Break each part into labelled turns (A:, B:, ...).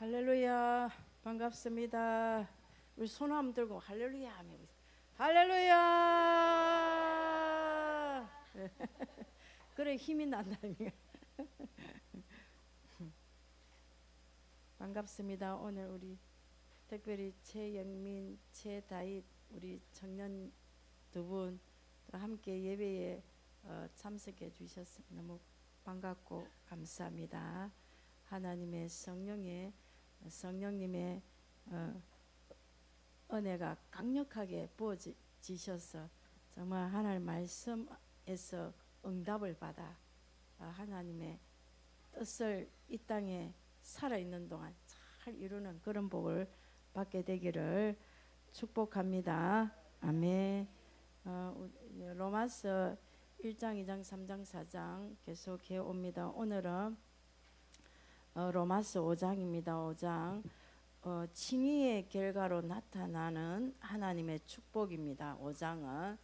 A: 할렐루야, 반갑습니다. 우리 손 한번 들고 할렐루야 하면 할렐루야. 그래 힘이 난다니까. 반갑습니다. 오늘 우리 특별히 최영민, 최다윗 우리 청년 두 분 함께 예배에 참석해 주셔서 너무 반갑고 감사합니다. 하나님의 성령님의 은혜가 강력하게 부어지셔서 정말 하나님 말씀에서 응답을 받아 하나님의 뜻을 이 땅에 살아있는 동안 잘 이루는 그런 복을 받게 되기를 축복합니다. 아멘. 로마서 1장, 2장, 3장, 4장 계속해 옵니다. 오늘은 로마서 5장입니다. 5장 칭의의 결과로 나타나는 하나님의 축복입니다. 5장은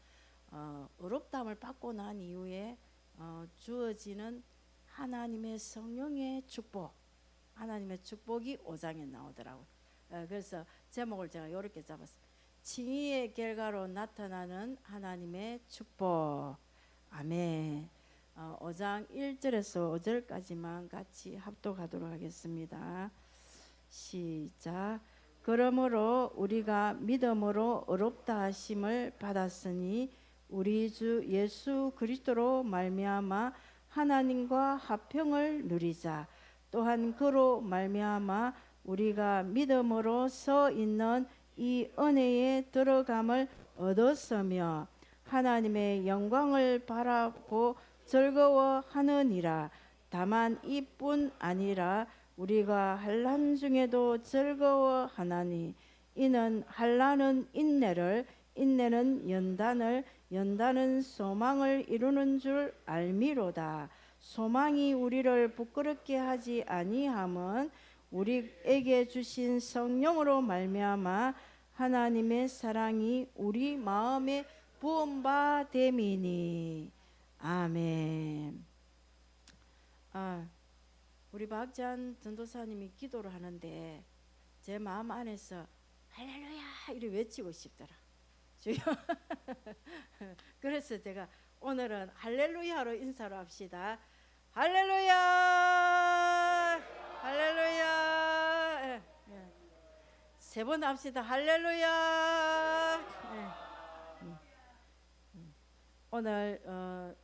A: 의롭다함을 받고 난 이후에 주어지는 하나님의 성령의 축복, 하나님의 축복이 5장에 나오더라고요. 그래서 제목을 제가 이렇게 잡았어요. 칭의의 결과로 나타나는 하나님의 축복. 아멘. 5장 1절에서 5절까지만 같이 합독하도록 하겠습니다. 시작. 그러므로 우리가 믿음으로 의롭다 하심을 받았으니 우리 주 예수 그리스도로 말미암아 하나님과 화평을 누리자. 또한 그로 말미암아 우리가 믿음으로 서 있는 이 은혜에 들어감을 얻었으며 하나님의 영광을 바라고 즐거워하느니라. 다만 이뿐 아니라 우리가 환난 중에도 즐거워하나니 이는 환난은 인내를, 인내는 연단을, 연단은 소망을 이루는 줄 알미로다. 소망이 우리를 부끄럽게 하지 아니함은 우리에게 주신 성령으로 말미암아 하나님의 사랑이 우리 마음에 부은 바 됨이니. 아멘. 우리 박지한 전도사님이 기도를 하는데 제 마음 안에서 할렐루야 이렇게 외치고 싶더라. 주여. 그래서 제가 오늘은 할렐루야로 인사를 합시다. 할렐루야, 할렐루야. 세 번 합시다. 할렐루야. 오늘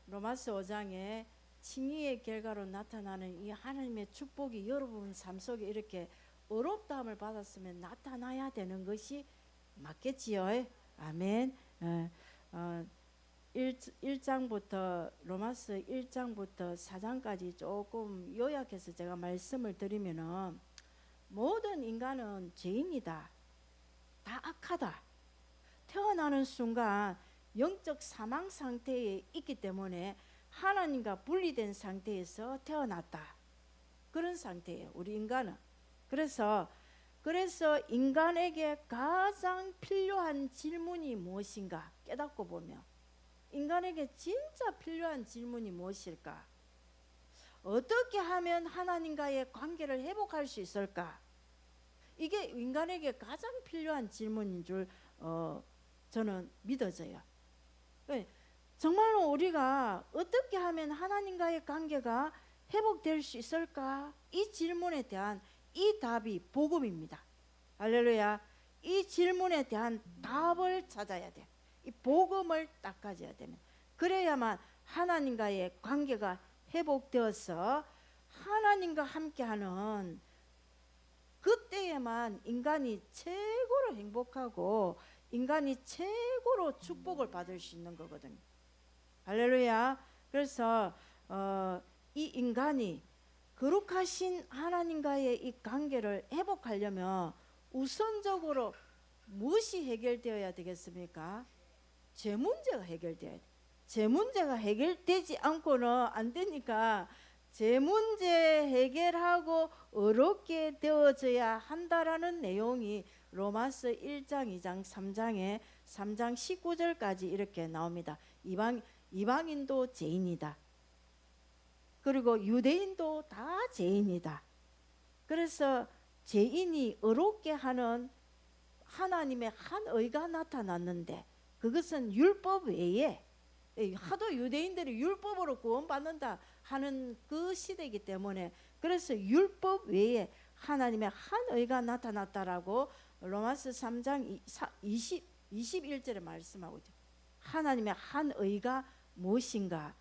A: 로마서 5장에 칭의의 결과로 나타나는 이 하나님의 축복이 여러분 삶 속에 이렇게 의롭다함을 받았으면 나타나야 되는 것이 맞겠지요. 아멘. 1장부터 로마서 1장부터 4장까지 조금 요약해서 제가 말씀을 드리면은 모든 인간은 죄인이다. 다 악하다. 태어나는 순간 영적 사망 상태에 있기 때문에 하나님과 분리된 상태에서 태어났다. 그런 상태예요. 우리 인간은. 그래서 인간에게 가장 필요한 질문이 무엇인가 깨닫고 보면 인간에게 진짜 필요한 질문이 무엇일까? 어떻게 하면 하나님과의 관계를 회복할 수 있을까? 이게 인간에게 가장 필요한 질문인 줄 저는 믿어져요. 정말로 우리가 어떻게 하면 하나님과의 관계가 회복될 수 있을까? 이 질문에 대한 이 답이 복음입니다. 할렐루야. 이 질문에 대한 답을 찾아야 돼. 이 복음을 딱 가져야 되면 그래야만 하나님과의 관계가 회복되어서 하나님과 함께하는 그때에만 인간이 최고로 행복하고 인간이 최고로 축복을 받을 수 있는 거거든요. 할렐루야. 그래서 이 인간이 거룩하신 하나님과의 이 관계를 회복하려면 우선적으로 무엇이 해결되어야 되겠습니까? 죄 문제가 해결되어야 돼. 죄 문제가 해결되지 않고는 안 되니까 죄 문제 해결하고 의롭게 되어져야 한다라는 내용이 로마서 1장, 2장, 3장에 3장 19절까지 이렇게 나옵니다. 이방인도 죄인이다. 그리고 유대인도 다 죄인이다. 그래서 죄인이 의롭게 하는 하나님의 한 의가 나타났는데 그것은 율법 외에 하도 유대인들이 율법으로 구원받는다 하는 그 시대이기 때문에 그래서 율법 외에 하나님의 한 의가 나타났다라고 로마서 3장 21절에 말씀하고 있죠. 하나님의 한 의가 무엇인가?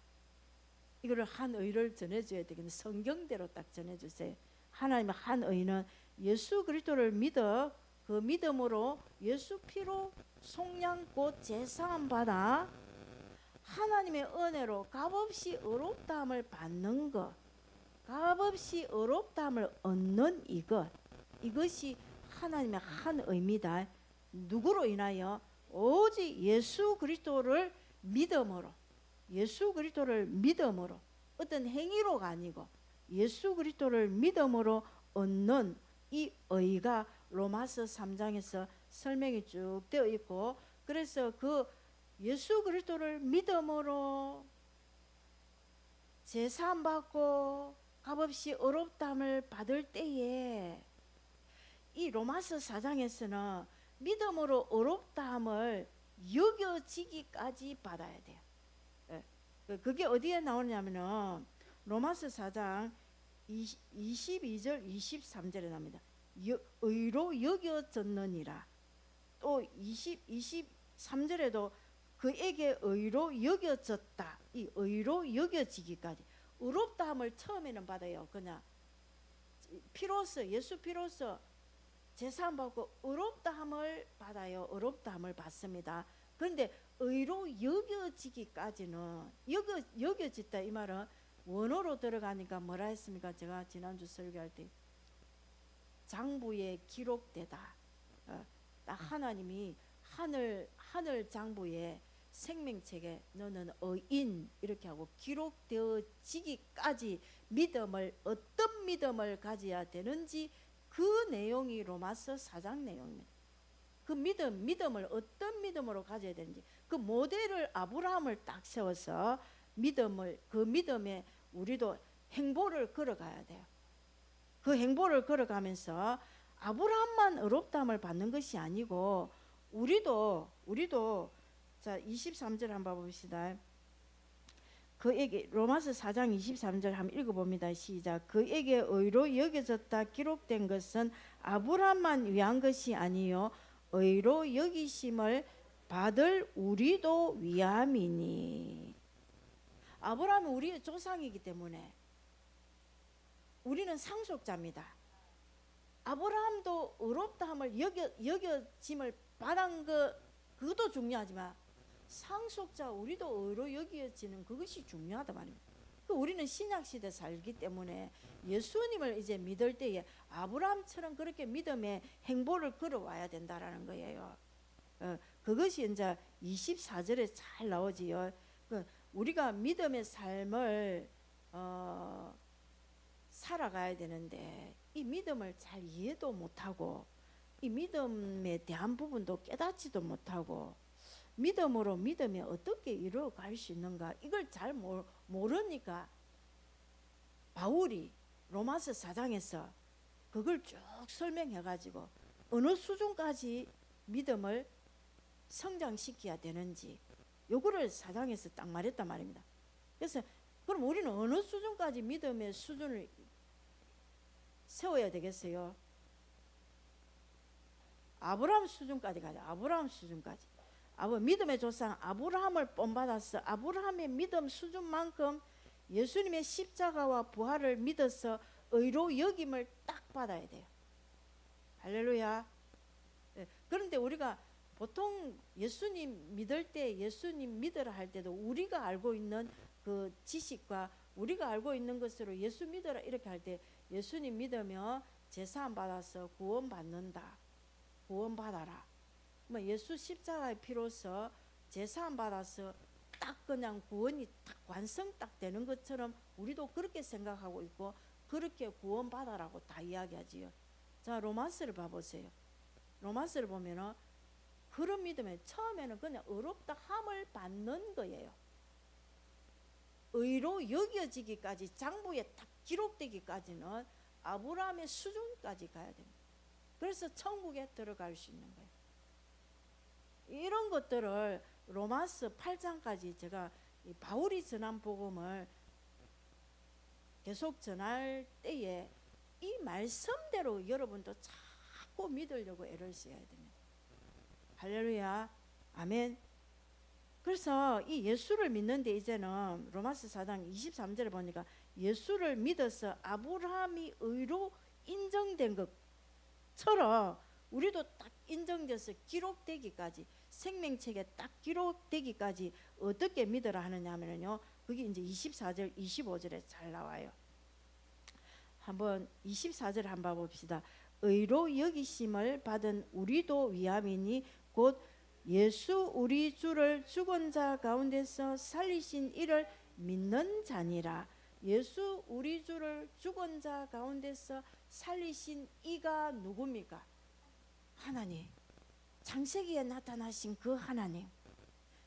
A: 이거를 한 의를 전해줘야 되겠네. 성경대로 딱 전해주세요. 하나님의 한 의는 예수 그리스도를 믿어 그 믿음으로 예수 피로 속량 곧 제사함 받아 하나님의 은혜로 값없이 의롭다함을 받는 것, 값없이 의롭다함을 얻는 이것이 하나님의 한 의입니다. 누구로 인하여? 오직 예수 그리스도를 믿음으로, 예수 그리스도를 믿음으로, 어떤 행위로가 아니고 예수 그리스도를 믿음으로 얻는 이 의가 로마서 3장에서 설명이 쭉 되어 있고, 그래서 그 예수 그리스도를 믿음으로 제사함 받고 값없이 의롭다함을 받을 때에 이 로마서 4장에서는 믿음으로 의롭다함을 여겨지기까지 받아야 돼요. 그게 어디에 나오냐면은 로마서 4장 22절 23절에 나옵니다. 의로 여겨졌느니라. 또 23절에도 그에게 의로 여겨졌다. 이 의로 여겨지기까지 의롭다함을 처음에는 받아요. 그냥 피로써 예수 피로써 제사함 받고 의롭다함을 받아요. 의롭다함을 받습니다. 그런데 의로 여겨지기까지는 여겨졌다 이 말은 원어로 들어가니까 뭐라 했습니까? 제가 지난주 설교할 때 장부에 기록되다. 딱 하나님이 하늘 장부에 생명책에 너는 의인 이렇게 하고 기록되어지기까지 믿음을 어떤 믿음을 가져야 되는지 그 내용이 로마서 4장 내용입니다. 그 믿음을 어떤 믿음으로 가져야 되는지 그 모델을 아브라함을 딱 세워서 그 믿음에 우리도 행보를 걸어가야 돼요. 그 행보를 걸어가면서 아브라함만 의롭다함을 받는 것이 아니고 우리도 자 23절 한번 봅시다. 그에게 로마서 4장 23절 한번 읽어봅니다. 시작. 그에게 의로 여겨졌다 기록된 것은 아브라함만 위한 것이 아니요 의로 여기심을 받을 우리도 위함이니. 아브라함은 우리의 조상이기 때문에 우리는 상속자입니다. 아브라함도 의롭다함을 여겨짐을 받은 그것도 중요하지만 상속자 우리도 의로 여겨지는 그것이 중요하다 말입니다. 우리는 신약시대 살기 때문에 예수님을 이제 믿을 때에 아브라함처럼 그렇게 믿음의 행보를 걸어와야 된다라는 거예요. 그것이 이제 24절에 잘 나오지요. 우리가 믿음의 삶을 살아가야 되는데 이 믿음을 잘 이해도 못하고 이 믿음에 대한 부분도 깨닫지도 못하고 믿음으로 믿음이 어떻게 이루어갈 수 있는가 이걸 잘 모르니까 바울이 로마서 4장에서 그걸 쭉 설명해가지고 어느 수준까지 믿음을 성장시켜야 되는지 요거를 4장에서 딱 말했단 말입니다. 그래서 그럼 우리는 어느 수준까지 믿음의 수준을 세워야 되겠어요? 아브라함 수준까지 가자. 아브라함 수준까지. 믿음의 조상 아브라함을 본받았어. 아브라함의 믿음 수준만큼 예수님의 십자가와 부활을 믿어서 의로 여김을 딱 받아야 돼요. 할렐루야. 그런데 우리가 보통 예수님 믿을 때 예수님 믿으라 할 때도 우리가 알고 있는 그 지식과 우리가 알고 있는 것으로 예수 믿으라 이렇게 할 때 예수님 믿으면 제사함 받아서 구원받는다. 구원받아라. 뭐 예수 십자가의 피로서 제사함 받아서 딱 그냥 구원이 딱 완성 딱 되는 것처럼 우리도 그렇게 생각하고 있고 그렇게 구원받아라고 다 이야기하지요. 자 로마서를 봐보세요. 로마서를 보면은 그런 믿음에 처음에는 그냥 의롭다 함을 받는 거예요. 의로 여겨지기까지 장부에 딱 기록되기까지는 아브라함의 수준까지 가야 됩니다. 그래서 천국에 들어갈 수 있는 거예요. 이런 것들을 로마서 8장까지 제가 바울이 전한 복음을 계속 전할 때에 이 말씀대로 여러분도 자꾸 믿으려고 애를 써야 됩니다. 할렐루야, 아멘. 그래서 이 예수를 믿는데 이제는 로마서 4장 23절에 보니까 예수를 믿어서 아브라함이 의로 인정된 것처럼 우리도 딱 인정돼서 기록되기까지, 생명책에 딱 기록되기까지 어떻게 믿으라 하느냐 하면요, 그게 이제 24절 25절에 잘 나와요. 한번 24절 한번 봅시다. 의로 여기심을 받은 우리도 위함이니 곧 예수 우리 주를 죽은 자 가운데서 살리신 이를 믿는 자니라. 예수 우리 주를 죽은 자 가운데서 살리신 이가 누굽니까? 하나님, 창세기에 나타나신 그 하나님,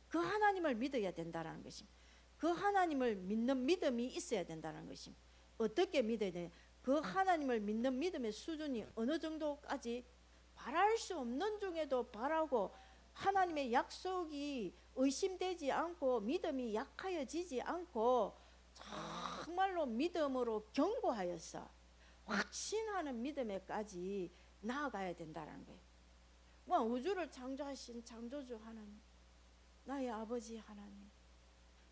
A: 그 하나님을 믿어야 된다는 것입니다. 그 하나님을 믿는 믿음이 있어야 된다는 것입니다. 어떻게 믿어야 되냐? 그 하나님을 믿는 믿음의 수준이 어느 정도까지, 바랄 수 없는 중에도 바라고 하나님의 약속이 의심되지 않고 믿음이 약하여지지 않고 정말로 믿음으로 견고하여서 확신하는 믿음에까지 나아가야 된다는 거예요. 뭐 우주를 창조하신 창조주 하나님, 나의 아버지 하나님,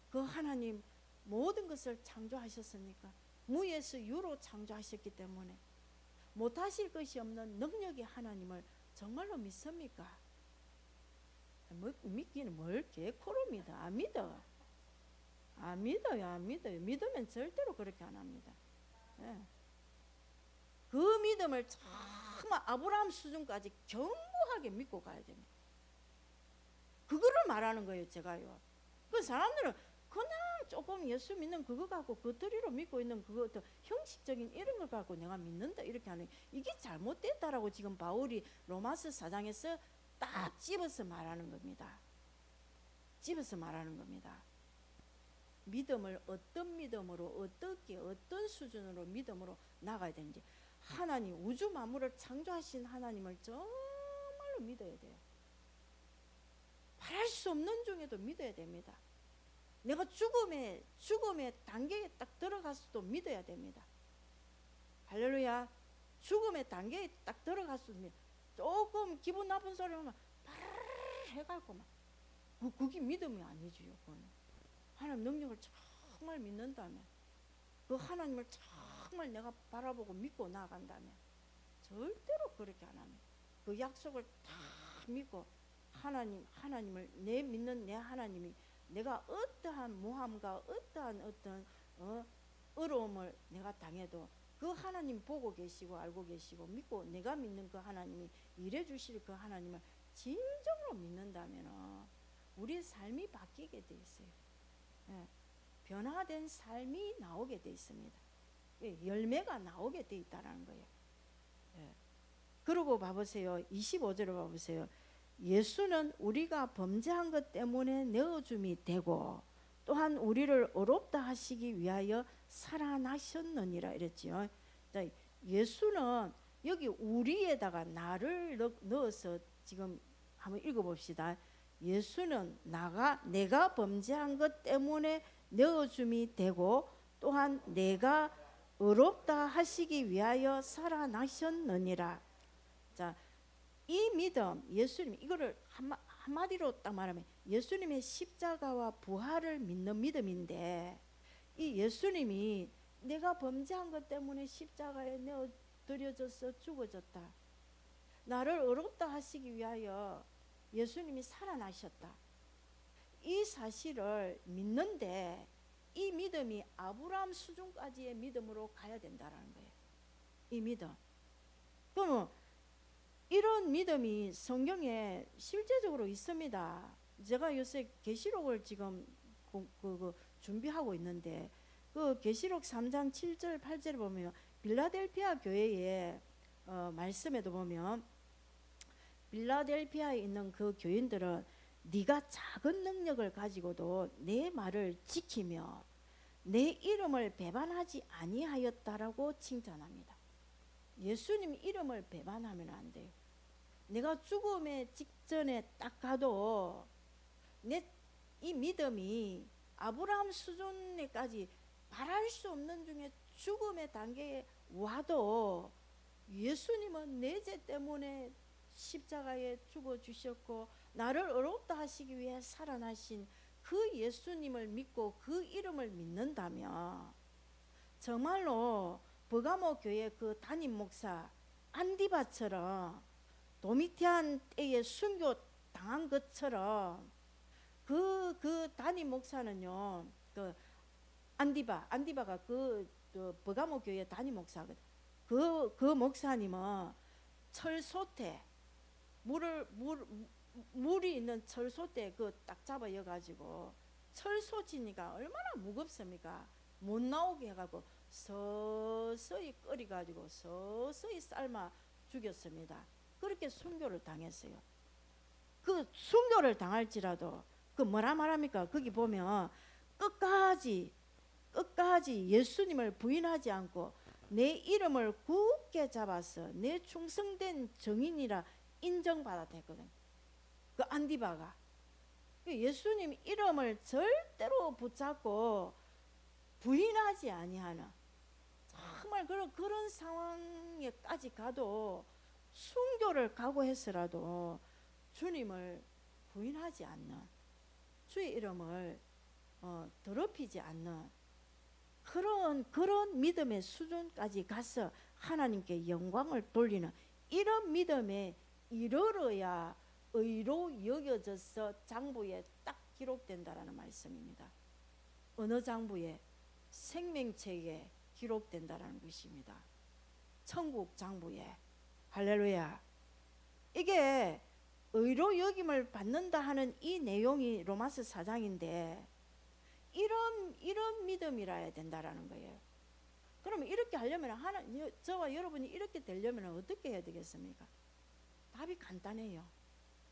A: 그 하나님 모든 것을 창조하셨으니까 무에서 유로 창조하셨기 때문에 못하실 것이 없는 능력의 하나님을 정말로 믿습니까? 믿기는 뭘 개코로입니다. 안 믿어. 안 믿어요. 안 믿어요. 믿으면 절대로 그렇게 안 합니다. 예. 그 믿음을 정말 아브라함 수준까지 견고하게 믿고 가야 됩니다. 그거를 말하는 거예요, 제가요. 그 사람들은 그냥 조금 예수 믿는 그거 갖고 겉으로 믿고 있는 그거 형식적인 이런 걸 갖고 내가 믿는다 이렇게 하는, 이게 잘못됐다라고 지금 바울이 로마서 4장에서 딱 집어서 말하는 겁니다. 집어서 말하는 겁니다. 믿음을 어떤 믿음으로, 어떻게, 어떤 수준으로 믿음으로 나가야 되는지, 하나님, 우주 만물을 창조하신 하나님을 정말로 믿어야 돼요. 바랄 수 없는 중에도 믿어야 됩니다. 내가 죽음의 단계에 딱 들어갔어도 믿어야 됩니다. 할렐루야. 죽음의 단계에 딱 들어갔어도 조금 기분 나쁜 소리 하면 바르르 해갖고 막 그게 믿음이 아니지요. 그거는 하나님 능력을 정말 믿는다면, 그 하나님을 정말 내가 바라보고 믿고 나아간다면 절대로 그렇게 안 합니다. 그 약속을 다 믿고 하나님을 내 믿는 내 하나님이 내가 어떠한 모함과 어떠한 어떤 어려움을 내가 당해도 그 하나님 보고 계시고 알고 계시고 믿고 내가 믿는 그 하나님이 일해 주실 그 하나님을 진정으로 믿는다면 우리의 삶이 바뀌게 돼 있어요. 예, 변화된 삶이 나오게 돼 있습니다. 예, 열매가 나오게 돼 있다는 거예요. 예. 그리고 봐보세요. 25절을 봐보세요. 예수는 우리가 범죄한 것 때문에 내어줌이 되고 또한 우리를 의롭다 하시기 위하여 살아나셨느니라 이랬지요. 자, 예수는 여기 우리에다가 나를 넣어서 지금 한번 읽어봅시다. 예수는 내가 범죄한 것 때문에 내어줌이 되고 또한 내가 의롭다 하시기 위하여 살아나셨느니라. 자, 이 믿음, 예수님, 이거를 한마디로 딱 말하면 예수님의 십자가와 부활을 믿는 믿음인데, 이 예수님이 내가 범죄한 것 때문에 십자가에 내어드려져서 죽어졌다, 나를 의롭다 하시기 위하여 예수님이 살아나셨다, 이 사실을 믿는데 이 믿음이 아브라함 수준까지의 믿음으로 가야 된다는 거예요. 이 믿음. 그러면 이런 믿음이 성경에 실제적으로 있습니다. 제가 요새 계시록을 지금 준비하고 있는데 그 계시록 3장 7절 8절에 보면 빌라델피아 교회의 말씀에도 보면 빌라델피아에 있는 그 교인들은 네가 작은 능력을 가지고도 내 말을 지키며 내 이름을 배반하지 아니하였다라고 칭찬합니다. 예수님 이름을 배반하면 안 돼요. 내가 죽음의 직전에 딱 가도 내 이 믿음이 아브라함 수준에까지 바랄 수 없는 중에 죽음의 단계에 와도 예수님은 내 죄 때문에 십자가에 죽어 주셨고 나를 의롭다 하시기 위해 살아나신 그 예수님을 믿고 그 이름을 믿는다면 정말로 버가모 교회 그 담임 목사 안디바처럼 도미티안 때에 순교 당한 것처럼 그 담임 목사는요, 그 안디바가 그 버가모 교회 담임 목사거든. 그 목사님은 철소태 물이 있는 철소대 그 딱 잡아 여가지고 철소지니까 얼마나 무겁습니까? 못 나오게 해가지고 서서히 끓여가지고 서서히 삶아 죽였습니다. 그렇게 순교를 당했어요. 그 순교를 당할지라도 그 뭐라 말합니까? 거기 보면 끝까지 예수님을 부인하지 않고 내 이름을 굳게 잡아서 내 충성된 증인이라 인정받았거든. 그 안디바가 예수님 이름을 절대로 붙잡고 부인하지 아니하는 정말 그런 상황에까지 가도 순교를 각오해서라도 주님을 부인하지 않는 주의 이름을 더럽히지 않는 그런 믿음의 수준까지 가서 하나님께 영광을 돌리는 이런 믿음에 이르러야 의로 여겨져서 장부에 딱 기록된다라는 말씀입니다. 어느 장부에? 생명책에 기록된다라는 것입니다. 천국 장부에. 할렐루야. 이게 의로 여김을 받는다 하는 이 내용이 로마서 4장인데 이런 믿음이라 해야 된다라는 거예요. 그러면 이렇게 하려면 저와 여러분이 이렇게 되려면 어떻게 해야 되겠습니까? 답이 간단해요.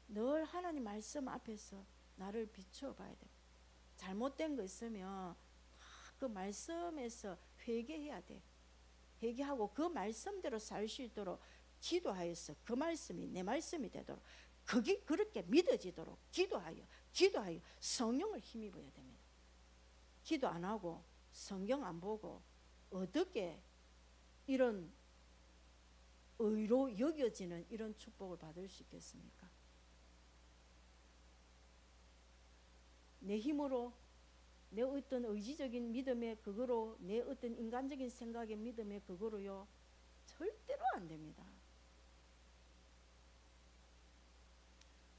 A: 늘 하나님 말씀 앞에서 나를 비추어 봐야 돼. 잘못된 거 있으면 그 말씀에서 회개해야 돼. 회개하고 그 말씀대로 살 수 있도록 기도하여서 그 말씀이 내 말씀이 되도록 그게 그렇게 믿어지도록 기도하여 성령을 힘입어야 됩니다. 기도 안 하고 성경 안 보고 어떻게 이런 의로 여겨지는 이런 축복을 받을 수 있겠습니까? 내 힘으로 내 어떤 의지적인 믿음의 그거로 내 어떤 인간적인 생각의 믿음의 그거로요 절대로 안 됩니다.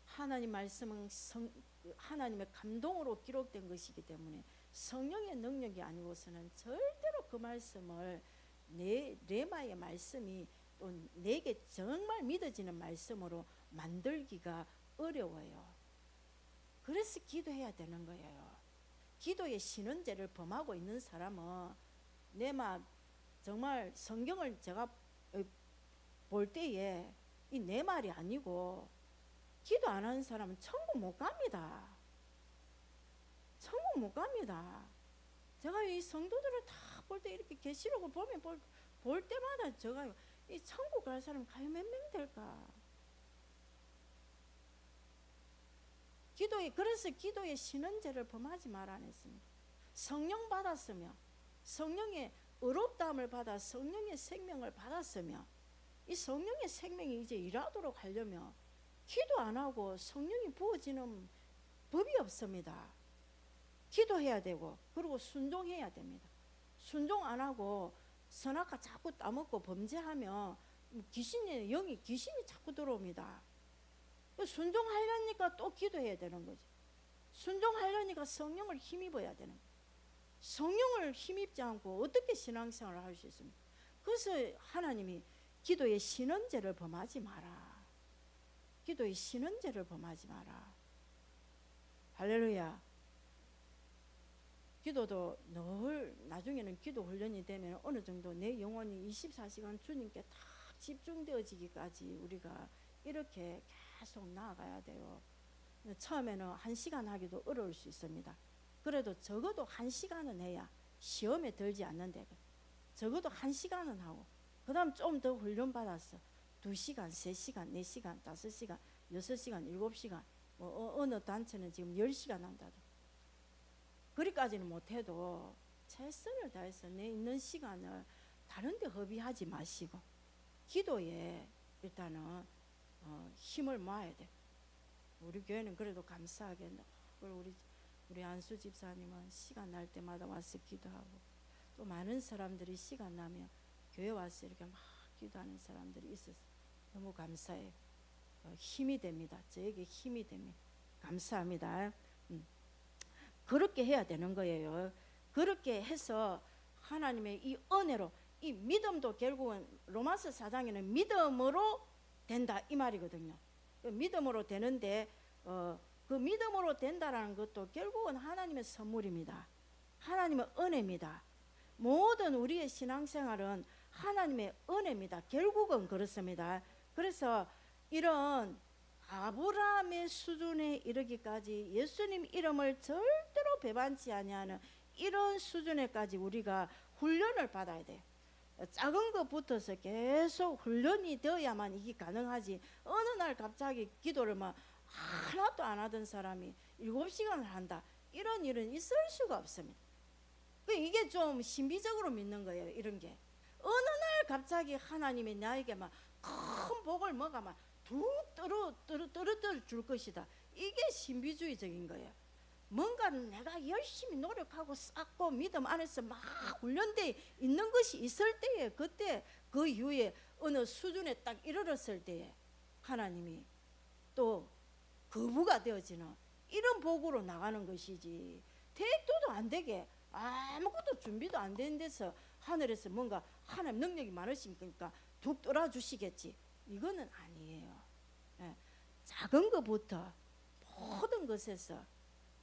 A: 하나님 말씀은 하나님의 감동으로 기록된 것이기 때문에 성령의 능력이 아니고서는 절대로 그 말씀을 내 레마의 말씀이 또 내게 정말 믿어지는 말씀으로 만들기가 어려워요. 그래서 기도해야 되는 거예요. 기도의 신은죄를 범하고 있는 사람은 내마 정말 성경을 제가 볼 때에 이 내 말이 아니고 기도 안 하는 사람은 천국 못 갑니다. 천국 못 갑니다. 제가 이 성도들을 다 볼 때 이렇게 계시록을 보면 볼 때마다 제가 이 천국 갈 사람 과연 몇 명 될까? 그래서 기도의 신은죄를 범하지 말라 했습니다. 성령 받았으며 성령의 의롭다함을 받아 성령의 생명을 받았으며 이 성령의 생명이 이제 일하도록 하려면 기도 안 하고 성령이 부어지는 법이 없습니다. 기도해야 되고 그리고 순종해야 됩니다. 순종 안 하고 선악과 자꾸 따먹고 범죄하면 귀신이 자꾸 들어옵니다. 순종하려니까 또 기도해야 되는 거지. 순종하려니까 성령을 힘입어야 되는 거지. 성령을 힘입지 않고 어떻게 신앙생활을 할 수 있습니까? 그래서 하나님이 기도의 신은죄를 범하지 마라. 기도의 신은죄를 범하지 마라. 할렐루야. 기도도 늘 나중에는 기도 훈련이 되면 어느 정도 내 영혼이 24시간 주님께 다 집중되어지기까지 우리가 이렇게 계속 나아가야 돼요. 처음에는 1시간 하기도 어려울 수 있습니다. 그래도 적어도 1시간은 해야 시험에 들지 않는데 적어도 1시간은 하고 그다음 좀 더 훈련 받았어. 2시간, 3시간, 4시간, 5시간, 6시간, 7시간. 어느 단체는 지금 10시간 한다도. 그리까지는 못해도 최선을 다해서 내 있는 시간을 다른 데 허비하지 마시고 기도에 일단은 힘을 모아야 돼. 우리 교회는 그래도 감사하게 우리 안수 집사님은 시간 날 때마다 와서 기도하고, 또 많은 사람들이 시간 나면 교회 와서 이렇게 막 기도하는 사람들이 있어서 너무 감사해요. 힘이 됩니다. 저에게 힘이 됩니다. 감사합니다. 그렇게 해야 되는 거예요. 그렇게 해서 하나님의 이 은혜로, 이 믿음도 결국은 로마서 4장에는 믿음으로 된다 이 말이거든요. 믿음으로 되는데 그 믿음으로 된다라는 것도 결국은 하나님의 선물입니다. 하나님의 은혜입니다. 모든 우리의 신앙생활은 하나님의 은혜입니다. 결국은 그렇습니다. 그래서 이런 아브라함의 수준에 이르기까지 예수님 이름을 절대로 배반치 아니하는 이런 수준에까지 우리가 훈련을 받아야 돼요. 작은 것부터서 계속 훈련이 되어야만 이게 가능하지. 어느 날 갑자기 기도를 막 하나도 안 하던 사람이 7시간을 한다, 이런 일은 있을 수가 없습니다. 이게 좀 신비적으로 믿는 거예요. 이런 게 어느 날 갑자기 하나님이 나에게 막 큰 복을 뭐가 막 툭 떨어뜨려 줄 것이다, 이게 신비주의적인 거예요. 뭔가 내가 열심히 노력하고 쌓고 믿음 안에서 막 훈련돼 있는 것이 있을 때에, 그때 그 이후에 어느 수준에 딱 이르렀을 때에 하나님이 또 거부가 되어지는 이런 복으로 나가는 것이지, 택도도 안 되게 아무것도 준비도 안 된 데서 하늘에서 뭔가 하나님 능력이 많으시니까 툭 떨어주시겠지, 이거는 아니에요. 작은 것부터, 모든 것에서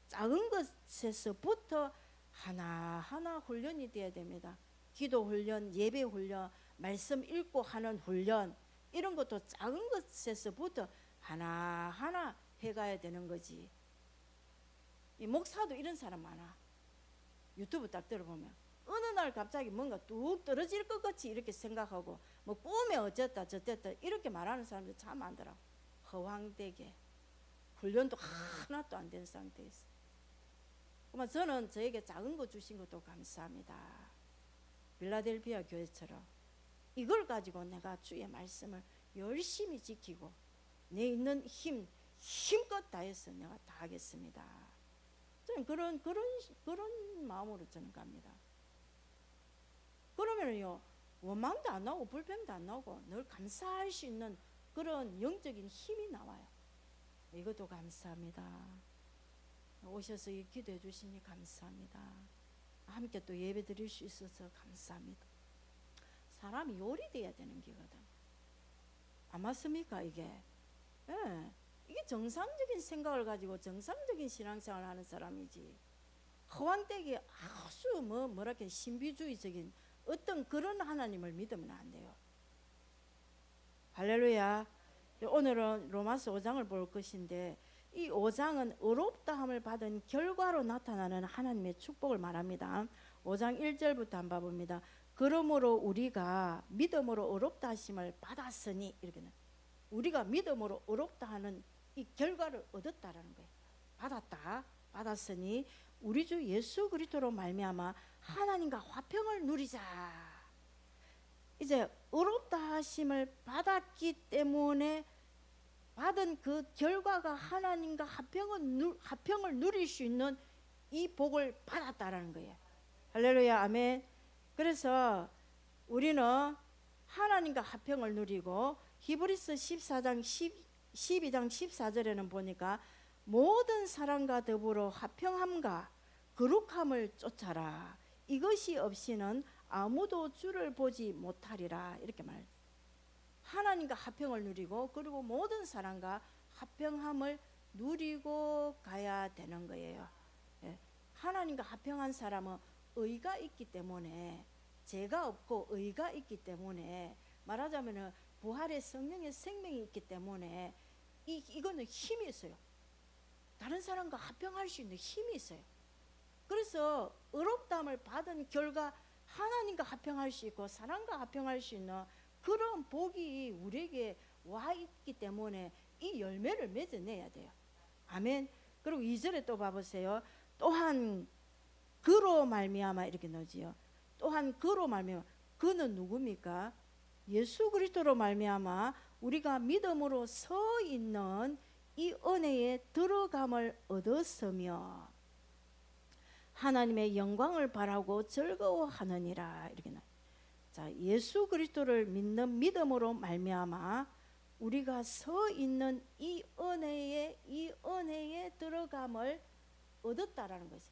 A: 작은 것에서부터 하나하나 훈련이 되어야 됩니다. 기도 훈련, 예배 훈련, 말씀 읽고 하는 훈련, 이런 것도 작은 것에서부터 하나하나 해가야 되는 거지. 이 목사도 이런 사람 많아. 유튜브 딱 들어보면 어느 날 갑자기 뭔가 뚝 떨어질 것 같이 이렇게 생각하고 뭐 꿈에 어쨌다 저쨌다 이렇게 말하는 사람들 참 많더라고. 허황되게 훈련도 하나도 안 된 상태에서. 그러면 저는 저에게 작은 거 주신 것도 감사합니다. 빌라델피아 교회처럼 이걸 가지고 내가 주의 말씀을 열심히 지키고 내 있는 힘껏 다해서 내가 다 하겠습니다. 저는 그런 마음으로 저는 갑니다. 그러면요, 원망도 안 나오고 불평도 안 나오고 늘 감사할 수 있는 그런 영적인 힘이 나와요. 이것도 감사합니다. 오셔서 이 기도해 주시니 감사합니다. 함께 또 예배 드릴 수 있어서 감사합니다. 사람이 요리돼야 되는 기거든. 안 맞습니까 이게? 예. 이게 정상적인 생각을 가지고 정상적인 신앙생활을 하는 사람이지, 허황되게 아주 뭐랄까 신비주의적인 어떤 그런 하나님을 믿으면 안 돼요. 할렐루야. 오늘은 로마서 5장을 볼 것인데, 이 5장은 의롭다함을 받은 결과로 나타나는 하나님의 축복을 말합니다. 5장 1절부터 한번 봐봅니다. 그러므로 우리가 믿음으로 의롭다 하심을 받았으니, 이렇게는 우리가 믿음으로 의롭다 하는 이 결과를 얻었다라는 거예요. 받았으니 우리 주 예수 그리스도로 말미암아 하나님과 화평을 누리자. 이제 의롭다 하심을 받았기 때문에 받은 그 결과가 하나님과 화평을 누릴 수 있는 이 복을 받았다라는 거예요. 할렐루야, 아멘. 그래서 우리는 하나님과 화평을 누리고, 히브리서 12장 14절에는 보니까 모든 사람과 더불어 화평함과 거룩함을 쫓아라. 이것이 없이는 아무도 주를 보지 못하리라. 이렇게 말. 하나님과 화평을 누리고, 그리고 모든 사람과 화평함을 누리고 가야 되는 거예요. 하나님과 화평한 사람은 의가 있기 때문에, 죄가 없고 의가 있기 때문에, 말하자면 부활의 성령의 생명이 있기 때문에 이거는 힘이 있어요. 다른 사람과 화평할 수 있는 힘이 있어요. 그래서 의롭다함을 받은 결과 하나님과 합평할 수 있고 사람과 합평할 수 있는 그런 복이 우리에게 와 있기 때문에 이 열매를 맺어내야 돼요. 아멘. 그리고 2절에 또 봐보세요. 또한 그로 말미암아 이렇게 넣지요. 또한 그로 말미암아. 그는 누굽니까? 예수 그리스도로 말미암아 우리가 믿음으로 서 있는 이 은혜에 들어감을 얻었으며 하나님의 영광을 바라고 즐거워하느니라 이렇게 나와요. 자, 예수 그리스도를 믿는 믿음으로 말미암아 우리가 서 있는 이 은혜에 들어감을 얻었다라는 것이,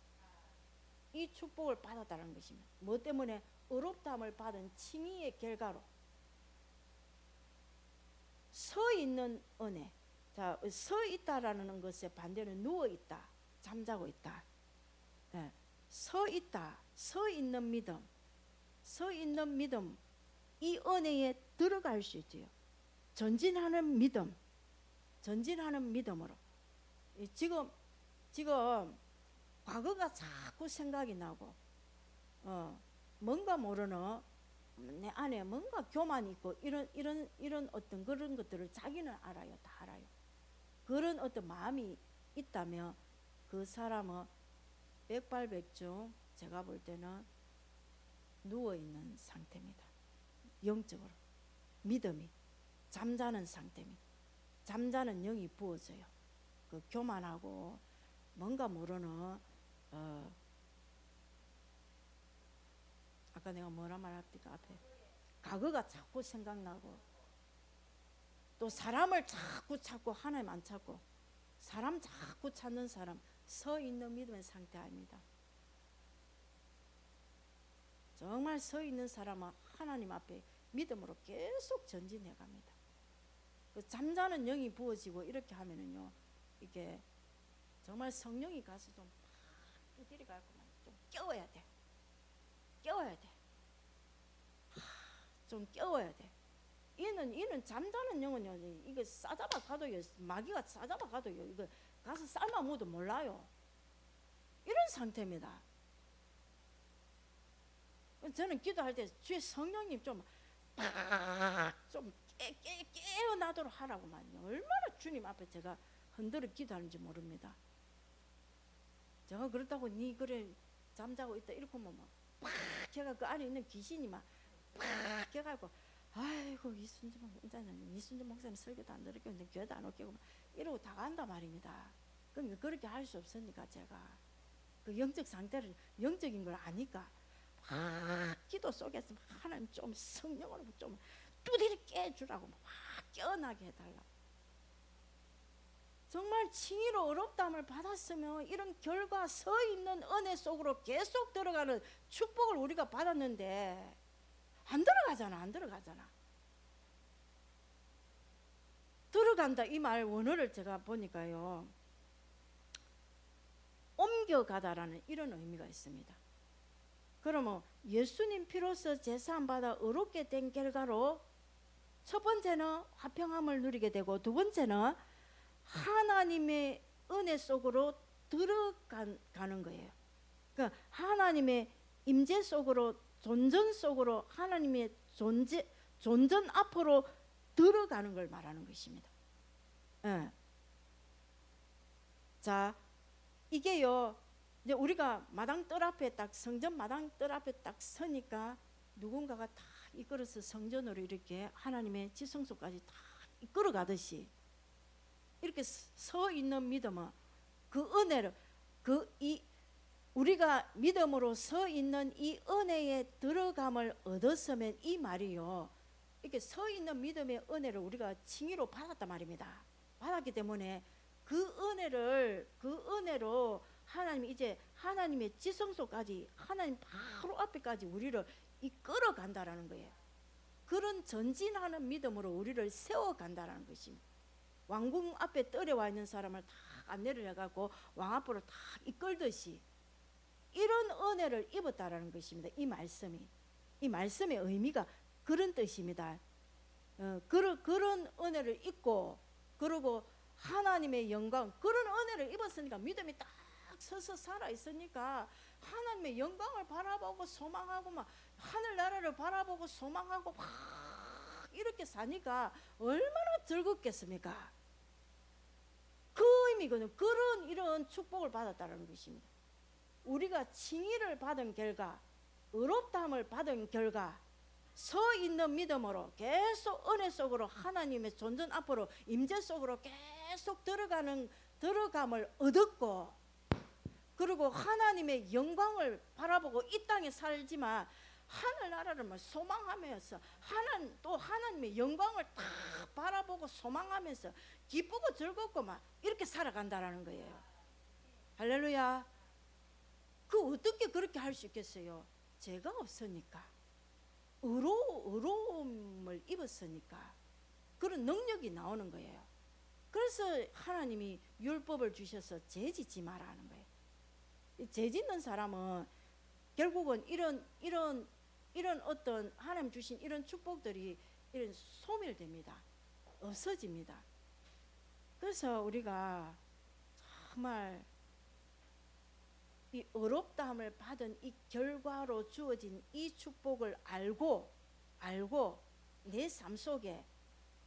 A: 이 축복을 받았다는 것입니다. 뭐 때문에? 의롭다함을 받은 칭의의 결과로 서 있는 은혜. 자, 서 있다라는 것의 반대는 누워 있다, 잠자고 있다. 네. 서 있다, 서 있는 믿음, 서 있는 믿음, 이 은혜에 들어갈 수 있지요. 전진하는 믿음, 전진하는 믿음으로. 지금 과거가 자꾸 생각이 나고, 뭔가 모르는 내 안에 뭔가 교만이 있고 이런 어떤 그런 것들을 자기는 알아요, 다 알아요. 그런 어떤 마음이 있다면 그 사람은 백발백중 제가 볼 때는 누워 있는 상태입니다. 영적으로 믿음이 잠자는 상태입니다. 잠자는 영이 부어져요. 그 교만하고 뭔가 모르는 아까 내가 뭐라 말합니까? 앞에 과거가 자꾸 생각나고 또 사람을 자꾸 찾고 하나님 안 찾고 사람 자꾸 찾는 사람, 서 있는 믿음의 상태 아닙니다. 정말 서 있는 사람은 하나님 앞에 믿음으로 계속 전진해 갑니다. 그 잠자는 영이 부어지고 이렇게 하면은요, 이게 정말 성령이 가서 좀 두드려 갖고 좀 깨워야 돼. 깨워야 돼. 좀 깨워야 돼. 이는 잠자는 영은요, 이거 싸잡아 가도요, 마귀가 싸잡아 가도요, 이거 가서 삶아 먹어도 몰라요. 이런 상태입니다. 저는 기도할 때 주의 성령님 좀 깨어나도록 하라고만요. 얼마나 주님 앞에 제가 흔들어 기도하는지 모릅니다. 제가 그렇다고 니 그래 잠자고 있다 이렇게 하면 막 걔가 그 안에 있는 귀신이 막 걔가고 아이고 이순재 목사님 설교도 안 들었고 교회도 안 오고 이러고 다 간다 말입니다. 그러니까 그렇게 할 수 없으니까 제가 그 영적 상태를 영적인 걸 아니까 기도 속에서 하나님 좀 성령으로 좀 두드려 깨주라고 막 깨어나게 해달라. 정말 칭의로 어렵다함을 받았으면 이런 결과 서 있는 은혜 속으로 계속 들어가는 축복을 우리가 받았는데 안 들어가잖아. 들어간다 이 말 원어를 제가 보니까요, 옮겨가다라는 이런 의미가 있습니다. 그러면 예수님 피로써 제사함 받아 의롭게 된 결과로 첫 번째는 화평함을 누리게 되고 두 번째는 하나님의 은혜 속으로 들어가는 거예요. 그러니까 하나님의 임재 속으로, 존전 속으로, 하나님의 존전 앞으로 들어가는 걸 말하는 것입니다. 예. 자, 이게요, 이제 우리가 마당 뜰 앞에 딱 성전 마당 뜰 앞에 딱 서니까 누군가가 다 이끌어서 성전으로 이렇게 하나님의 지성소까지 다 이끌어 가듯이 이렇게 서 있는 믿음은 그 은혜를 우리가 믿음으로 서 있는 이 은혜에 들어감을 얻었으면 이 말이요, 이렇게 서 있는 믿음의 은혜를 우리가 칭의로 받았단 말입니다. 받았기 때문에 그 은혜로 하나님이 이제 하나님의 지성소까지 하나님 바로 앞에까지 우리를 이끌어 간다라는 거예요. 그런 전진하는 믿음으로 우리를 세워 간다라는 것입니다. 왕궁 앞에 떨어와 있는 사람을 다 안내를 해갖고 왕 앞으로 다 이끌듯이 이런 은혜를 입었다라는 것입니다. 이 말씀의 의미가 그런 뜻입니다. 그런 은혜를 입고 그리고 하나님의 영광, 그런 은혜를 입었으니까 믿음이 딱 서서 살아 있으니까 하나님의 영광을 바라보고 소망하고 막 하늘나라를 바라보고 소망하고 막 이렇게 사니까 얼마나 즐겁겠습니까? 그 의미거든. 그런 이런 축복을 받았다는 것입니다. 우리가 칭의를 받은 결과, 의롭다함을 받은 결과, 서 있는 믿음으로 계속 은혜 속으로 하나님의 존전 앞으로 임재 속으로 계속 들어감을 얻었고, 그리고 하나님의 영광을 바라보고 이 땅에 살지만 하늘나라를 소망하면서 또 하나님의 영광을 다 바라보고 소망하면서 기쁘고 즐겁고 막 이렇게 살아간다라는 거예요. 할렐루야. 그 어떻게 그렇게 할 수 있겠어요? 죄가 없으니까, 의로움을 입었으니까 그런 능력이 나오는 거예요. 그래서 하나님이 율법을 주셔서 죄 짓지 마라 하는 거예요. 죄 짓는 사람은 결국은 이런 어떤 하나님 주신 이런 축복들이 이런 소멸됩니다. 없어집니다. 그래서 우리가 정말 이 의롭다함을 받은 이 결과로 주어진 이 축복을 알고 내 삶 속에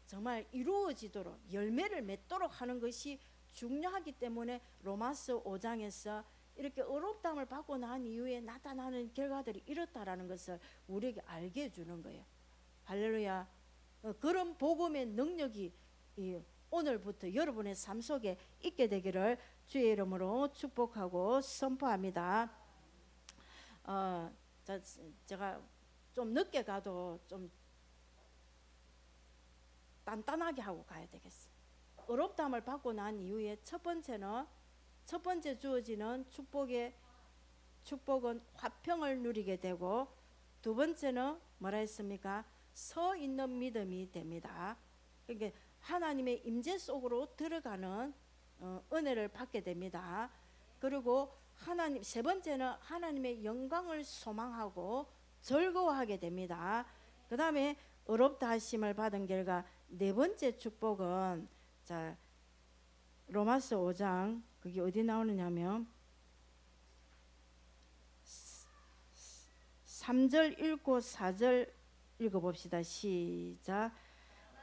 A: 정말 이루어지도록 열매를 맺도록 하는 것이 중요하기 때문에 로마서 5장에서 이렇게 의롭다함을 받고 난 이후에 나타나는 결과들이 이렇다라는 것을 우리에게 알게 해주는 거예요. 할렐루야. 그런 복음의 능력이 오늘부터 여러분의 삶 속에 있게 되기를 주의 이름으로 축복하고 선포합니다. 제가 좀 늦게 가도 좀 단단하게 하고 가야 되겠어요. 의롭다함을 받고 난 이후에 첫 번째 주어지는 축복은 화평을 누리게 되고, 두 번째는 뭐라 했습니까? 서 있는 믿음이 됩니다. 그러니까 하나님의 임재 속으로 들어가는 은혜를 받게 됩니다. 그리고 세 번째는 하나님의 영광을 소망하고 즐거워하게 됩니다. 그 다음에 의롭다 하심을 받은 결과 네 번째 축복은 로마서 5장 그게 어디 나오느냐면 3절 읽고 4절 읽어봅시다. 시작.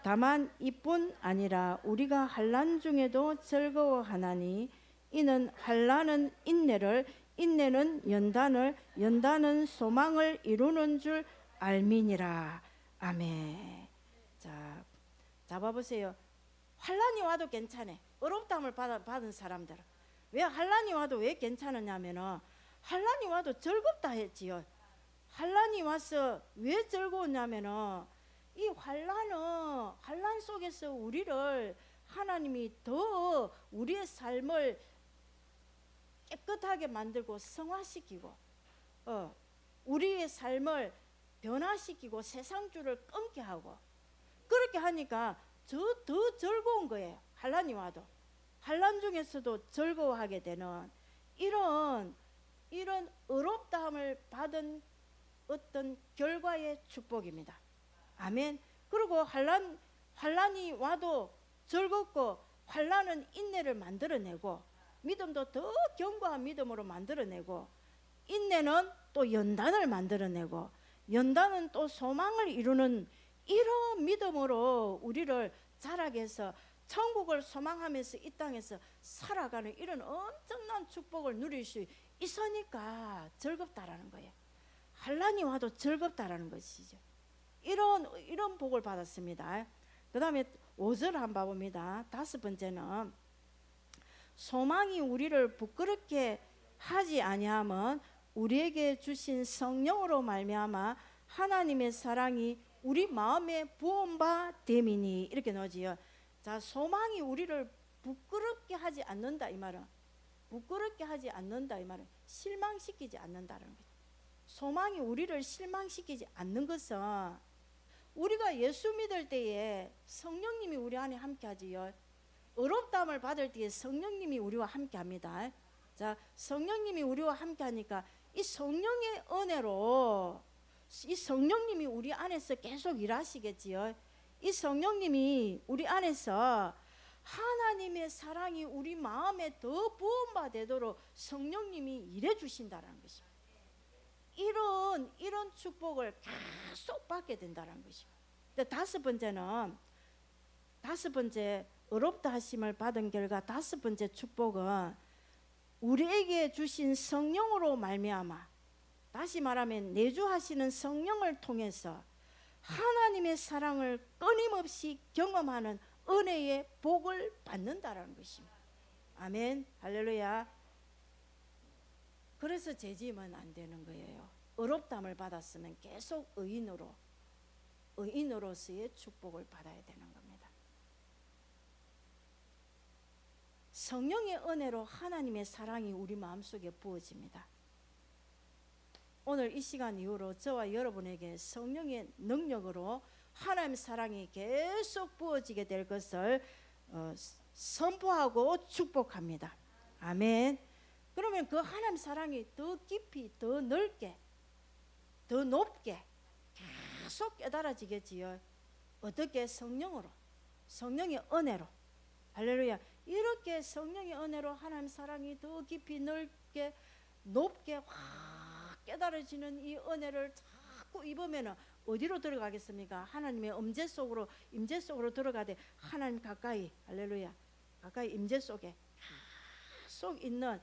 A: 다만 이뿐 아니라 우리가 환난 중에도 즐거워하나니 이는 환난은 인내를, 인내는 연단을, 연단은 소망을 이루는 줄 알미니라. 아멘. 자, 잡아보세요. 환난이 와도 괜찮아. 의롭다함을 받은 사람들은 왜 환난이 와도 왜 괜찮으냐면은 환난이 와도 즐겁다 했지요. 환난이 와서 왜 즐거웠냐면은 이 환난 속에서 우리를 하나님이 더 우리의 삶을 깨끗하게 만들고 성화시키고 우리의 삶을 변화시키고 세상줄을 끊게 하고 그렇게 하니까 더 즐거운 거예요. 환난이 와도 환난 중에서도 즐거워하게 되는 이런 의롭다함을 받은 어떤 결과의 축복입니다. 아멘. 그리고 환난이 와도 즐겁고 환난은 인내를 만들어내고 믿음도 더 견고한 믿음으로 만들어내고 인내는 또 연단을 만들어내고 연단은 또 소망을 이루는 이런 믿음으로 우리를 자라게 해서 천국을 소망하면서 이 땅에서 살아가는 이런 엄청난 축복을 누릴 수 있으니까 즐겁다라는 거예요. 환난이 와도 즐겁다라는 것이죠. 이런 복을 받았습니다. 그 다음에 5절 한번 봐봅니다. 다섯 번째는 소망이 우리를 부끄럽게 하지 아니함은 우리에게 주신 성령으로 말미암아 하나님의 사랑이 우리 마음에 부은 바 됨이니 이렇게 나오지요. 자, 소망이 우리를 부끄럽게 하지 않는다 이 말은 부끄럽게 하지 않는다 이 말은 실망시키지 않는다는 거죠. 소망이 우리를 실망시키지 않는 것은 우리가 예수 믿을 때에 성령님이 우리 안에 함께하지요. 의롭다함을 받을 때에 성령님이 우리와 함께합니다. 자, 성령님이 우리와 함께하니까 이 성령의 은혜로 이 성령님이 우리 안에서 계속 일하시겠지요. 이 성령님이 우리 안에서 하나님의 사랑이 우리 마음에 더 부은 바 되도록 성령님이 일해 주신다는 것입니다. 이런 축복을 계속 받게 된다는 것이고, 다섯 번째 의롭다 하심을 받은 결과 다섯 번째 축복은 우리에게 주신 성령으로 말미암아, 다시 말하면 내주하시는 성령을 통해서 하나님의 사랑을 끊임없이 경험하는 은혜의 복을 받는다라는 것입니다. 아멘, 할렐루야. 그래서 죄지으면 안 되는 거예요. 의롭다함을 받았으면 계속 의인으로서의 축복을 받아야 되는 겁니다. 성령의 은혜로 하나님의 사랑이 우리 마음속에 부어집니다. 오늘 이 시간 이후로 저와 여러분에게 성령의 능력으로 하나님의 사랑이 계속 부어지게 될 것을 선포하고 축복합니다. 아멘. 그러면 그 하나님 사랑이 더 깊이, 더 넓게, 더 높게 계속 깨달아지겠지요. 어떻게? 성령으로, 성령의 은혜로. 할렐루야. 이렇게 성령의 은혜로 하나님 사랑이 더 깊이, 넓게, 높게 확 깨달아지는 이 은혜를 자꾸 입으면 어디로 들어가겠습니까? 하나님의 임재 속으로 들어가되 하나님 가까이, 할렐루야, 가까이 임재 속에 계속 있는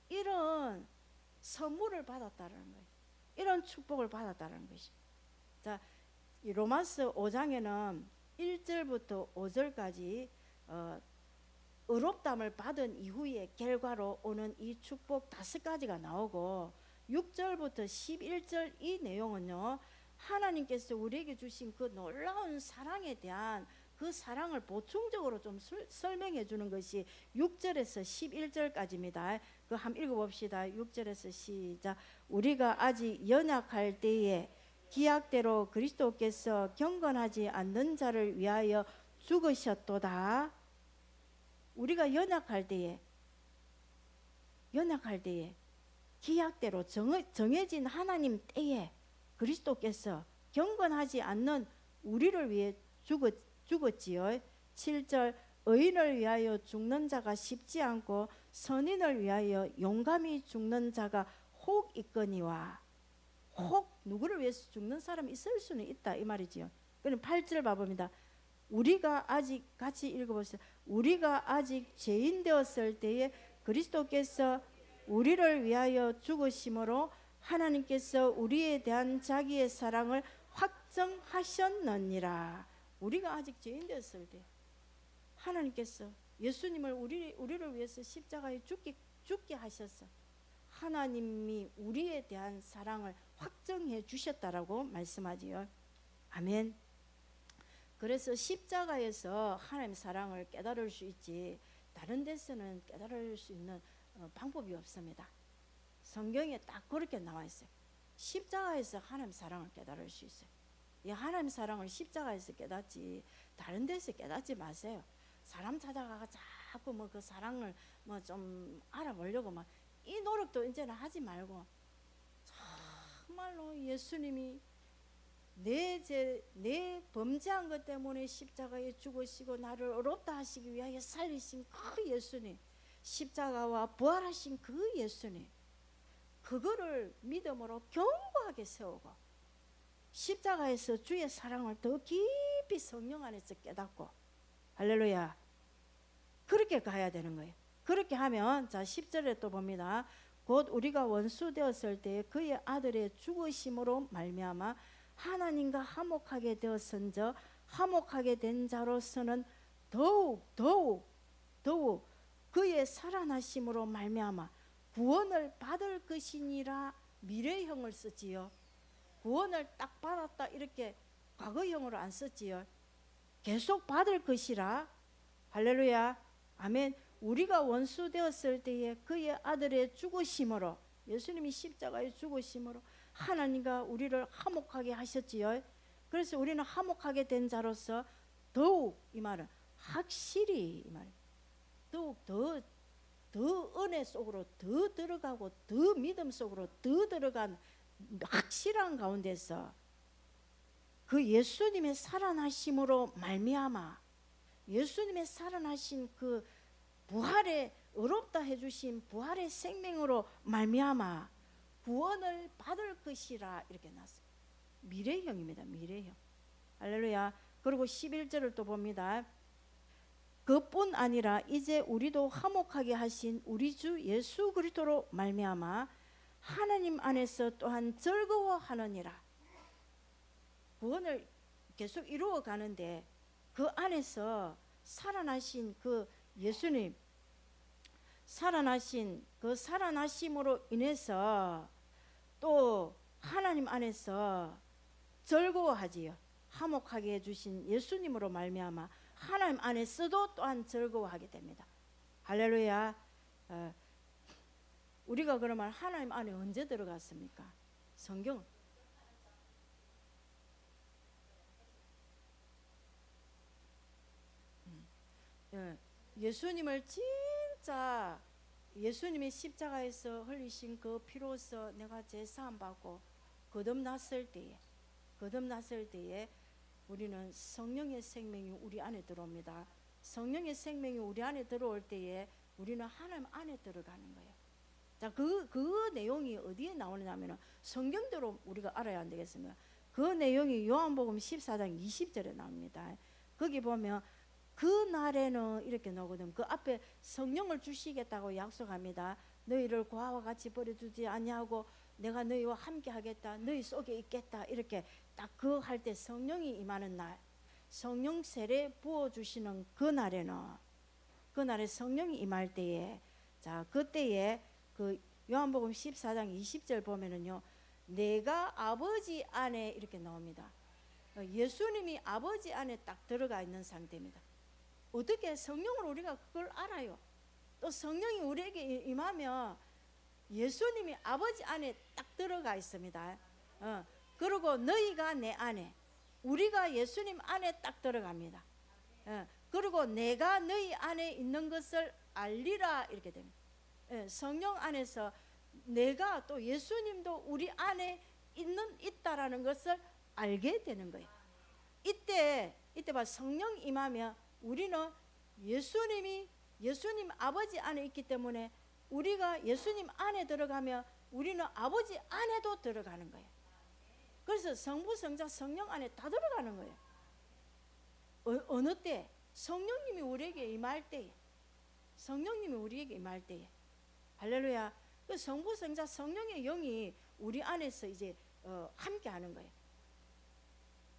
A: 이런 선물을 받았다는 거예요. 이런 축복을 받았다는 것이. 자, 이 로마서 5장에는 1절부터 5절까지 의롭다함을 받은 이후의 결과로 오는 이 축복 5가지가 나오고, 6절부터 11절 이 내용은요, 하나님께서 우리에게 주신 그 놀라운 사랑에 대한 그 사랑을 보충적으로 좀 설명해 주는 것이 6절에서 11절까지입니다. 그 한번 읽어봅시다. 6절에서 시작. 우리가 아직 연약할 때에 기약대로 그리스도께서 경건하지 않는 자를 위하여 죽으셨도다. 우리가 연약할 때에 기약대로 정해진 하나님 때에 그리스도께서 경건하지 않는 우리를 위해 죽었지요. 7절. 의인을 위하여 죽는 자가 쉽지 않고 선인을 위하여 용감히 죽는 자가 혹 있거니와. 혹 누구를 위해서 죽는 사람이 있을 수는 있다 이 말이지요. 그럼 8절 봐봅니다. 우리가 아직, 같이 읽어보세요. 우리가 아직 죄인 되었을 때에 그리스도께서 우리를 위하여 죽으심으로 하나님께서 우리에 대한 자기의 사랑을 확정하셨느니라. 우리가 아직 죄인 되었을 때 하나님께서 예수님을 우리를 위해서 십자가에 죽게 하셨어. 하나님이 우리에 대한 사랑을 확정해 주셨다라고 말씀하지요. 아멘. 그래서 십자가에서 하나님의 사랑을 깨달을 수 있지, 다른 데서는 깨달을 수 있는 방법이 없습니다. 성경에 딱 그렇게 나와 있어요. 십자가에서 하나님의 사랑을 깨달을 수 있어요. 이 하나님의 사랑을 십자가에서 깨닫지 다른 데서 깨닫지 마세요. 사람 찾아가가 자꾸 뭐 그 사랑을 뭐 좀 알아보려고 막 이 노력도 이제는 하지 말고, 정말로 예수님이 내 범죄한 것 때문에 십자가에 죽으시고 나를 의롭다 하시기 위하여 살리신 그 예수님, 십자가와 부활하신 그 예수님, 그거를 믿음으로 견고하게 세우고 십자가에서 주의 사랑을 더 깊이 성령 안에서 깨닫고, 할렐루야, 그렇게 가야 되는 거예요. 그렇게 하면, 자 10절에 또 봅니다. 곧 우리가 원수 되었을 때 그의 아들의 죽으심으로 말미암아 하나님과 화목하게 되었은저 화목하게 된 자로서는 더욱 그의 살아나심으로 말미암아 구원을 받을 것이니라. 미래형을 쓰지요. 구원을 딱 받았다 이렇게 과거형으로 안 썼지요. 계속 받을 것이라. 할렐루야, 아멘. 우리가 원수 되었을 때에 그의 아들의 죽으심으로, 예수님이 십자가에 죽으심으로 하나님과 우리를 화목하게 하셨지요. 그래서 우리는 화목하게 된 자로서 더욱, 이 말은 확실히, 이 말, 더욱 더 은혜 속으로 더 들어가고 더 믿음 속으로 더 들어간 확실한 가운데서 그 예수님의 살아나심으로 말미암아, 예수님의 살아나신 그 부활의 의롭다 해주신 부활의 생명으로 말미암아 구원을 받을 것이라 이렇게 나왔습니다. 미래형입니다. 미래형. 할렐루야. 그리고 11절을 또 봅니다. 그뿐 아니라 이제 우리도 화목하게 하신 우리 주 예수 그리스도로 말미암아 하나님 안에서 또한 즐거워하느니라. 구원을 계속 이루어 가는데 그 안에서 살아나신 그 예수님, 살아나신 그 살아나심으로 인해서 또 하나님 안에서 즐거워하지요. 화목하게 해주신 예수님으로 말미암아 하나님 안에서도 또한 즐거워하게 됩니다. 할렐루야. 우리가 그러면 하나님 안에 언제 들어갔습니까? 성경 예수님을 진짜 예수님이 십자가에서 흘리신 그 피로서 내가 제사함 받고 거듭났을 때에 우리는 성령의 생명이 우리 안에 들어옵니다. 성령의 생명이 우리 안에 들어올 때에 우리는 하나님 안에 들어가는 거예요. 자, 그 내용이 어디에 나오느냐면 성경대로 우리가 알아야 안 되겠습니까? 그 내용이 요한복음 14장 20절에 나옵니다. 거기 보면 그 날에는 이렇게 나오거든. 그 앞에 성령을 주시겠다고 약속합니다. 너희를 고아와 같이 버려두지 아니하고 내가 너희와 함께 하겠다. 너희 속에 있겠다. 이렇게 딱 그 할 때 성령이 임하는 날, 성령 세례 부어주시는 그 날에 성령이 임할 때에, 자, 그때에 그 요한복음 14장 20절 보면은요, 내가 아버지 안에 이렇게 나옵니다. 예수님이 아버지 안에 딱 들어가 있는 상태입니다. 어떻게 성령을 우리가 그걸 알아요? 또 성령이 우리에게 임하면 예수님이 아버지 안에 딱 들어가 있습니다. 그리고 너희가 내 안에, 우리가 예수님 안에 딱 들어갑니다. 그리고 내가 너희 안에 있는 것을 알리라 이렇게 됩니다. 성령 안에서 내가 또 예수님도 우리 안에 있다라는 것을 알게 되는 거예요. 이때 봐, 성령 임하면 우리는 예수님 아버지 안에 있기 때문에 우리가 예수님 안에 들어가면 우리는 아버지 안에도 들어가는 거예요. 그래서 성부, 성자, 성령 안에 다 들어가는 거예요. 어느 때? 성령님이 우리에게 임할 때에. 성령님이 우리에게 임할 때에. 할렐루야. 그 성부, 성자, 성령의 영이 우리 안에서 이제 함께 하는 거예요.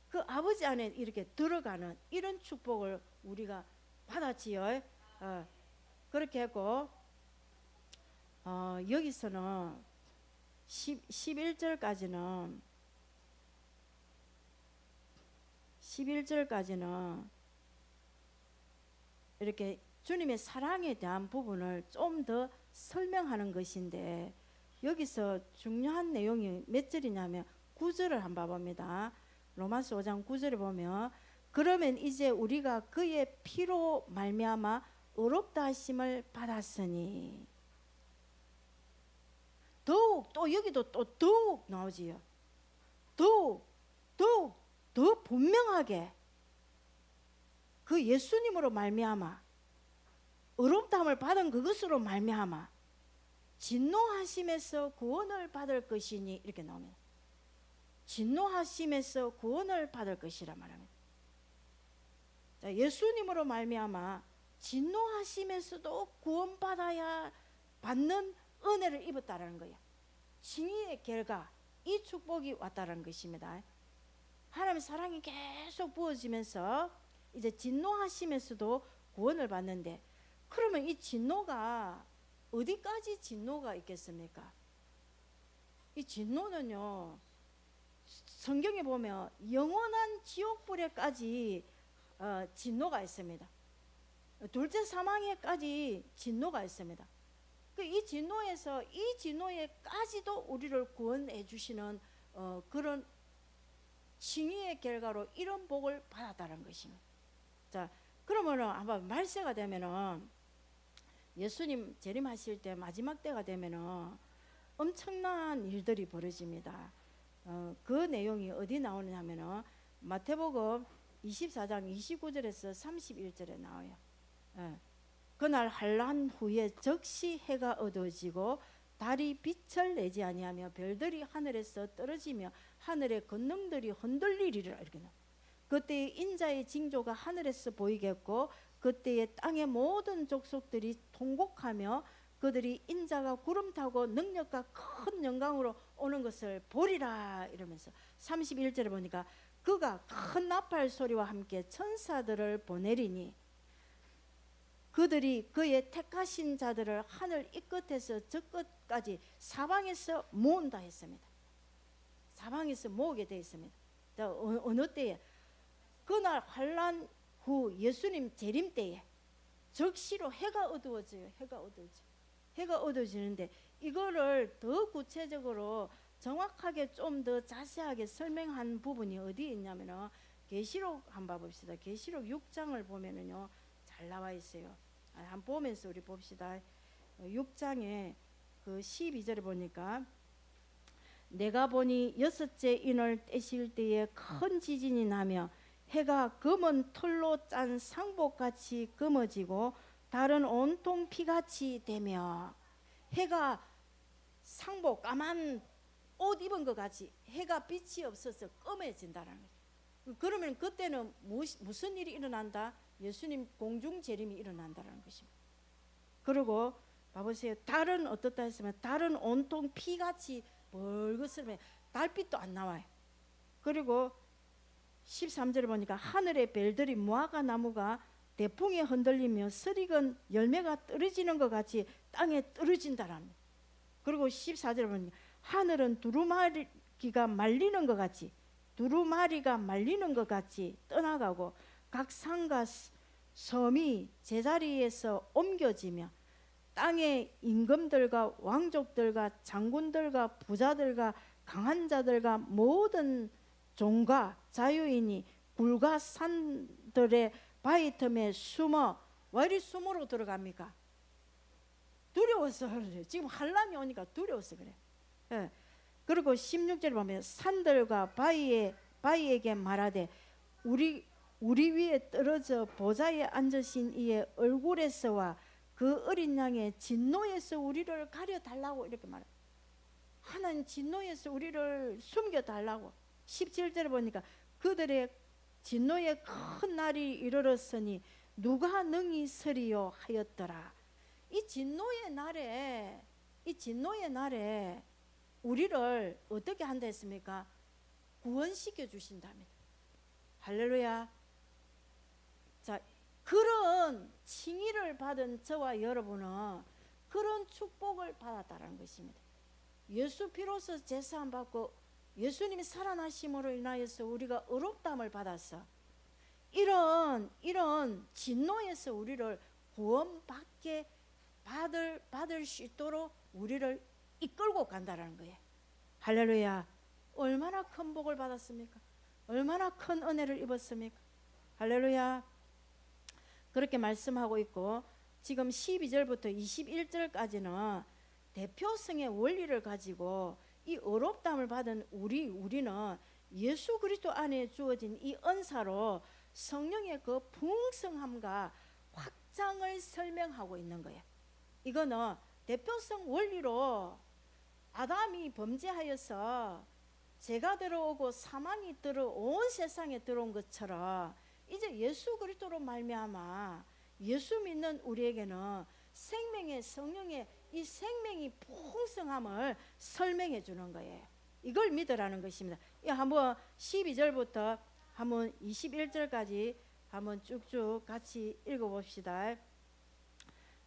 A: 그 아버지 안에 이렇게 들어가는 이런 축복을 우리가 받았지요. 그렇게 했고, 여기서는 11절까지는 이렇게 주님의 사랑에 대한 부분을 좀 더 설명하는 것인데, 여기서 중요한 내용이 몇 절이냐면 9절을 한번 봐봅니다. 로마서 5장 9절에 보면, 그러면 이제 우리가 그의 피로 말미암아 의롭다 하심을 받았으니, 더욱, 또 여기도 또 더욱 나오지요. 더욱 더 분명하게 그 예수님으로 말미암아 의롭다함을 받은 그것으로 말미암아 진노하심에서 구원을 받을 것이니, 이렇게 나옵니다. 진노하심에서 구원을 받을 것이라 말합니다. 자, 예수님으로 말미암아 진노하심에서도 구원받아야 받는 은혜를 입었다라는 거예요. 칭의의 결과, 이 축복이 왔다라는 것입니다. 하나님의 사랑이 계속 부어지면서 이제 진노하심에서도 구원을 받는데, 그러면 이 진노가 어디까지 진노가 있겠습니까? 이 진노는요, 성경에 보면 영원한 지옥불에까지 진노가 있습니다. 둘째 사망에까지 진노가 있습니다. 이 진노에까지도 우리를 구원해 주시는 그런 칭의의 결과로 이런 복을 받았다는 것입니다. 자, 그러면은 아마 말세가 되면은 예수님 재림하실 때 마지막 때가 되면은 엄청난 일들이 벌어집니다. 그 내용이 어디 나오느냐면은 마태복음 24장 29절에서 31절에 나와요. 그날 한란 후에 즉시 해가 어두워지고 달이 빛을 내지 아니하며 별들이 하늘에서 떨어지며 하늘의 권능들이 흔들리리라. 이렇게 나와요. 그때 인자의 징조가 하늘에서 보이겠고 그때에 땅의 모든 족속들이 통곡하며 그들이 인자가 구름 타고 능력과 큰 영광으로 오는 것을 보리라. 이러면서 31절에 보니까 그가 큰 나팔 소리와 함께 천사들을 보내리니 그들이 그의 택하신 자들을 하늘 이 끝에서 저 끝까지 사방에서 모은다 했습니다. 사방에서 모으게 되어 있습니다. 어느 때에? 그날 환란 후 예수님 재림 때에 적시로 해가 어두워져요. 해가 어두워지는데 이거를 더 구체적으로 정확하게 좀 더 자세하게 설명한 부분이 어디에 있냐면은 계시록 한번 봅시다. 계시록 6장을 보면은요 잘 나와 있어요. 한번 보면서 우리 봅시다. 6장에 그 12절에 보니까 내가 보니 여섯째 인을 떼실 때에 큰 지진이 나며 해가 검은 털로 짠 상복같이 검어지고 달은 온통 피같이 되며 해가 상복 까만 옷 입은 것 같이 해가 빛이 없어서 검해진다는 거죠. 그러면 그때는 무슨 일이 일어난다? 예수님 공중 재림이 일어난다는 것입니다. 그리고 봐보세요. 달은 어떻다 했으면 달은 온통 피같이 벌겋으면 달빛도 안 나와요. 그리고 13절에 보니까 하늘의 별들이 무화과 나무가 대풍에 흔들리며 쓰리건 열매가 떨어지는 것 같이 땅에 떨어진다랍니다. 그리고 14절에 보니까 하늘은 두루마리가 말리는 것 같이 떠나가고 각 산과 섬이 제자리에서 옮겨지며 땅의 임금들과 왕족들과 장군들과 부자들과 강한 자들과 모든 종과 자유인이 굴과 산들의 바위 틈에 숨어. 왜 이리 숨으로 들어갑니까? 두려워서 그래요. 지금 환란이 오니까 두려워서 그래. 예. 그리고 16절 보면 산들과 바위에게 말하되 우리 위에 떨어져 보좌에 앉으신 이의 얼굴에서와 그 어린 양의 진노에서 우리를 가려달라고 이렇게 말해요. 하나님 진노에서 우리를 숨겨달라고. 17절에 보니까 그들의 진노의 큰 날이 이르렀으니 누가 능히 서리요 하였더라. 이 진노의 날에 우리를 어떻게 한다 했습니까? 구원시켜 주신답니다. 할렐루야. 자, 그런 칭의를 받은 저와 여러분은 그런 축복을 받았다는 것입니다. 예수 피로서 제사함 받고 예수님이 살아나심으로 인하여서 우리가 의롭다함을 받았어. 이런 진노에서 우리를 구원받게 받을 수 있도록 우리를 이끌고 간다는 거예요. 할렐루야. 얼마나 큰 복을 받았습니까? 얼마나 큰 은혜를 입었습니까? 할렐루야. 그렇게 말씀하고 있고 지금 12절부터 21절까지는 대표성의 원리를 가지고 이 의롭다함을 받은 우리는 예수 그리스도 안에 주어진 이 은사로 성령의 그 풍성함과 확장을 설명하고 있는 거예요. 이거는 대표성 원리로 아담이 범죄하여서 죄가 들어오고 사망이 온 세상에 들어온 것처럼 이제 예수 그리스도로 말미암아 예수 믿는 우리에게는 생명의 성령의 이 생명이 풍성함을 설명해 주는 거예요. 이걸 믿으라는 것입니다. 한번 12절부터 한번 21절까지 한번 쭉쭉 같이 읽어봅시다.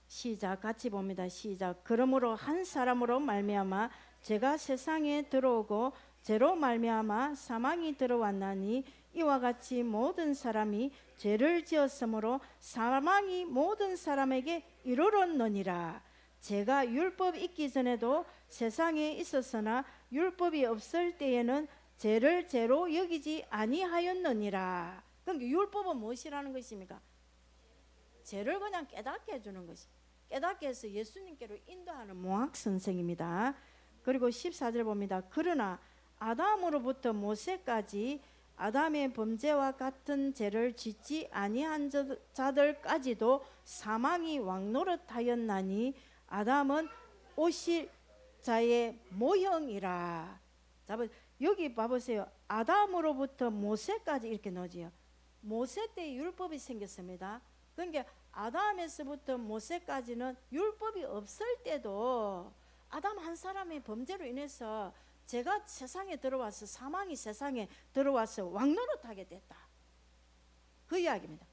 A: 시작. 같이 봅니다. 시작. 그러므로 한 사람으로 말미암아 죄가 세상에 들어오고 죄로 말미암아 사망이 들어왔나니 이와 같이 모든 사람이 죄를 지었으므로 사망이 모든 사람에게 이르렀느니라. 죄가 율법 있기 전에도 세상에 있었으나 율법이 없을 때에는 죄를 죄로 여기지 아니하였느니라. 그러니까 율법은 무엇이라는 것입니까? 죄를 그냥 깨닫게 해주는 것이. 깨닫게 해서 예수님께로 인도하는 모학 선생입니다. 그리고 14절 봅니다. 그러나 아담으로부터 모세까지 아담의 범죄와 같은 죄를 짓지 아니한 자들까지도 사망이 왕노릇하였나니 아담은 자의 모형이라. 자, 여기 봐보세요. 아담으로부터 모세까지 이렇게 넣어지요. 모세 때 율법이 생겼습니다. 그러니까 아담에서부터 모세까지는 율법이 없을 때도 아담 한 사람의 범죄로 인해서 죄가 세상에 들어와서 사망이 세상에 들어와서 왕노릇하게 됐다. 그 이야기입니다.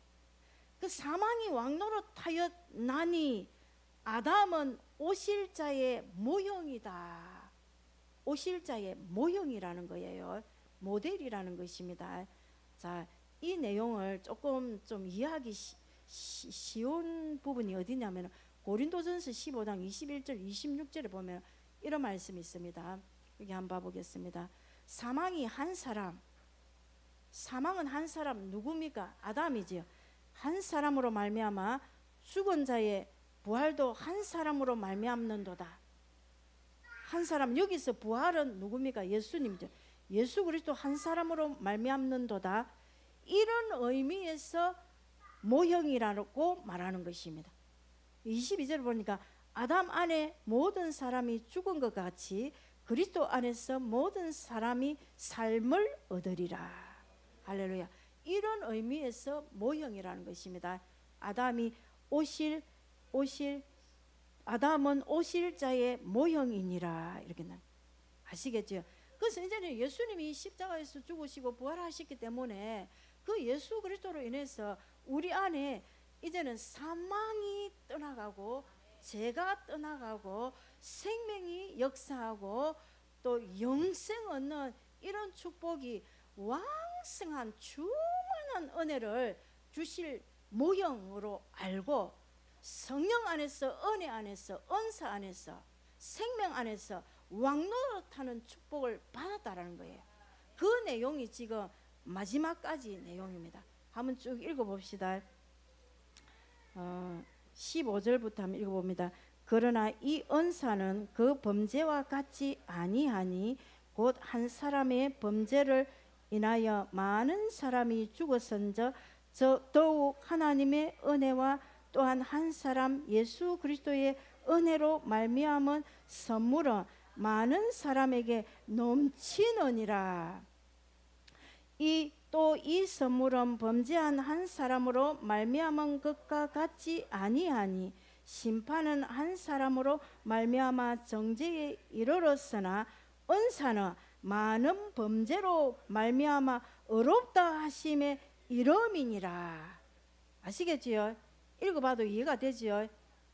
A: 그 사망이 왕노릇하였나니 아담은 오실 자의 모형이다. 오실 자의 모형이라는 거예요. 모델이라는 것입니다. 자, 이 내용을 조금 좀 이해하기 쉬운 부분이 어디냐면 고린도전서 15장 21절 26절에 보면 이런 말씀이 있습니다. 여기 한번 봐보겠습니다. 사망은 한 사람 누굽니까? 아담이지요. 한 사람으로 말미암아 죽은 자의 부활도 한 사람으로 말미암는도다. 한 사람, 여기서 부활은 누굽니까? 예수님이죠. 예수 그리스도 한 사람으로 말미암는도다. 이런 의미에서 모형이라고 말하는 것입니다. 22절 보니까 아담 안에 모든 사람이 죽은 것 같이 그리스도 안에서 모든 사람이 삶을 얻으리라. 할렐루야. 이런 의미에서 모형이라는 것입니다. 아담은 오실 자의 모형이니라. 이렇게 아시겠죠? 그래서 이제는 예수님이 십자가에서 죽으시고 부활하셨기 때문에 그 예수 그리스도로 인해서 우리 안에 이제는 사망이 떠나가고 죄가 떠나가고 생명이 역사하고 또 영생 얻는 이런 축복이 왕성한 충만한 은혜를 주실 모형으로 알고 성령 안에서 은혜 안에서 은사 안에서 생명 안에서 왕노릇하는 축복을 받았다라는 거예요. 그 내용이 지금 마지막까지 내용입니다. 한번 쭉 읽어봅시다. 15절부터 한번 읽어봅니다. 그러나 이 은사는 그 범죄와 같지 아니하니 곧 한 사람의 범죄를 인하여 많은 사람이 죽었은즉 더욱 하나님의 은혜와 또한 한 사람 예수 그리스도의 은혜로 말미암은 선물은 많은 사람에게 넘치느니라. 또 이 선물은 범죄한 한 사람으로 말미암은 것과 같지 아니하니 심판은 한 사람으로 말미암아 정죄에 이르렀으나 은사는 많은 범죄로 말미암아 의롭다 하심의 이름이니라. 아시겠지요? 읽어봐도 이해가 되지요?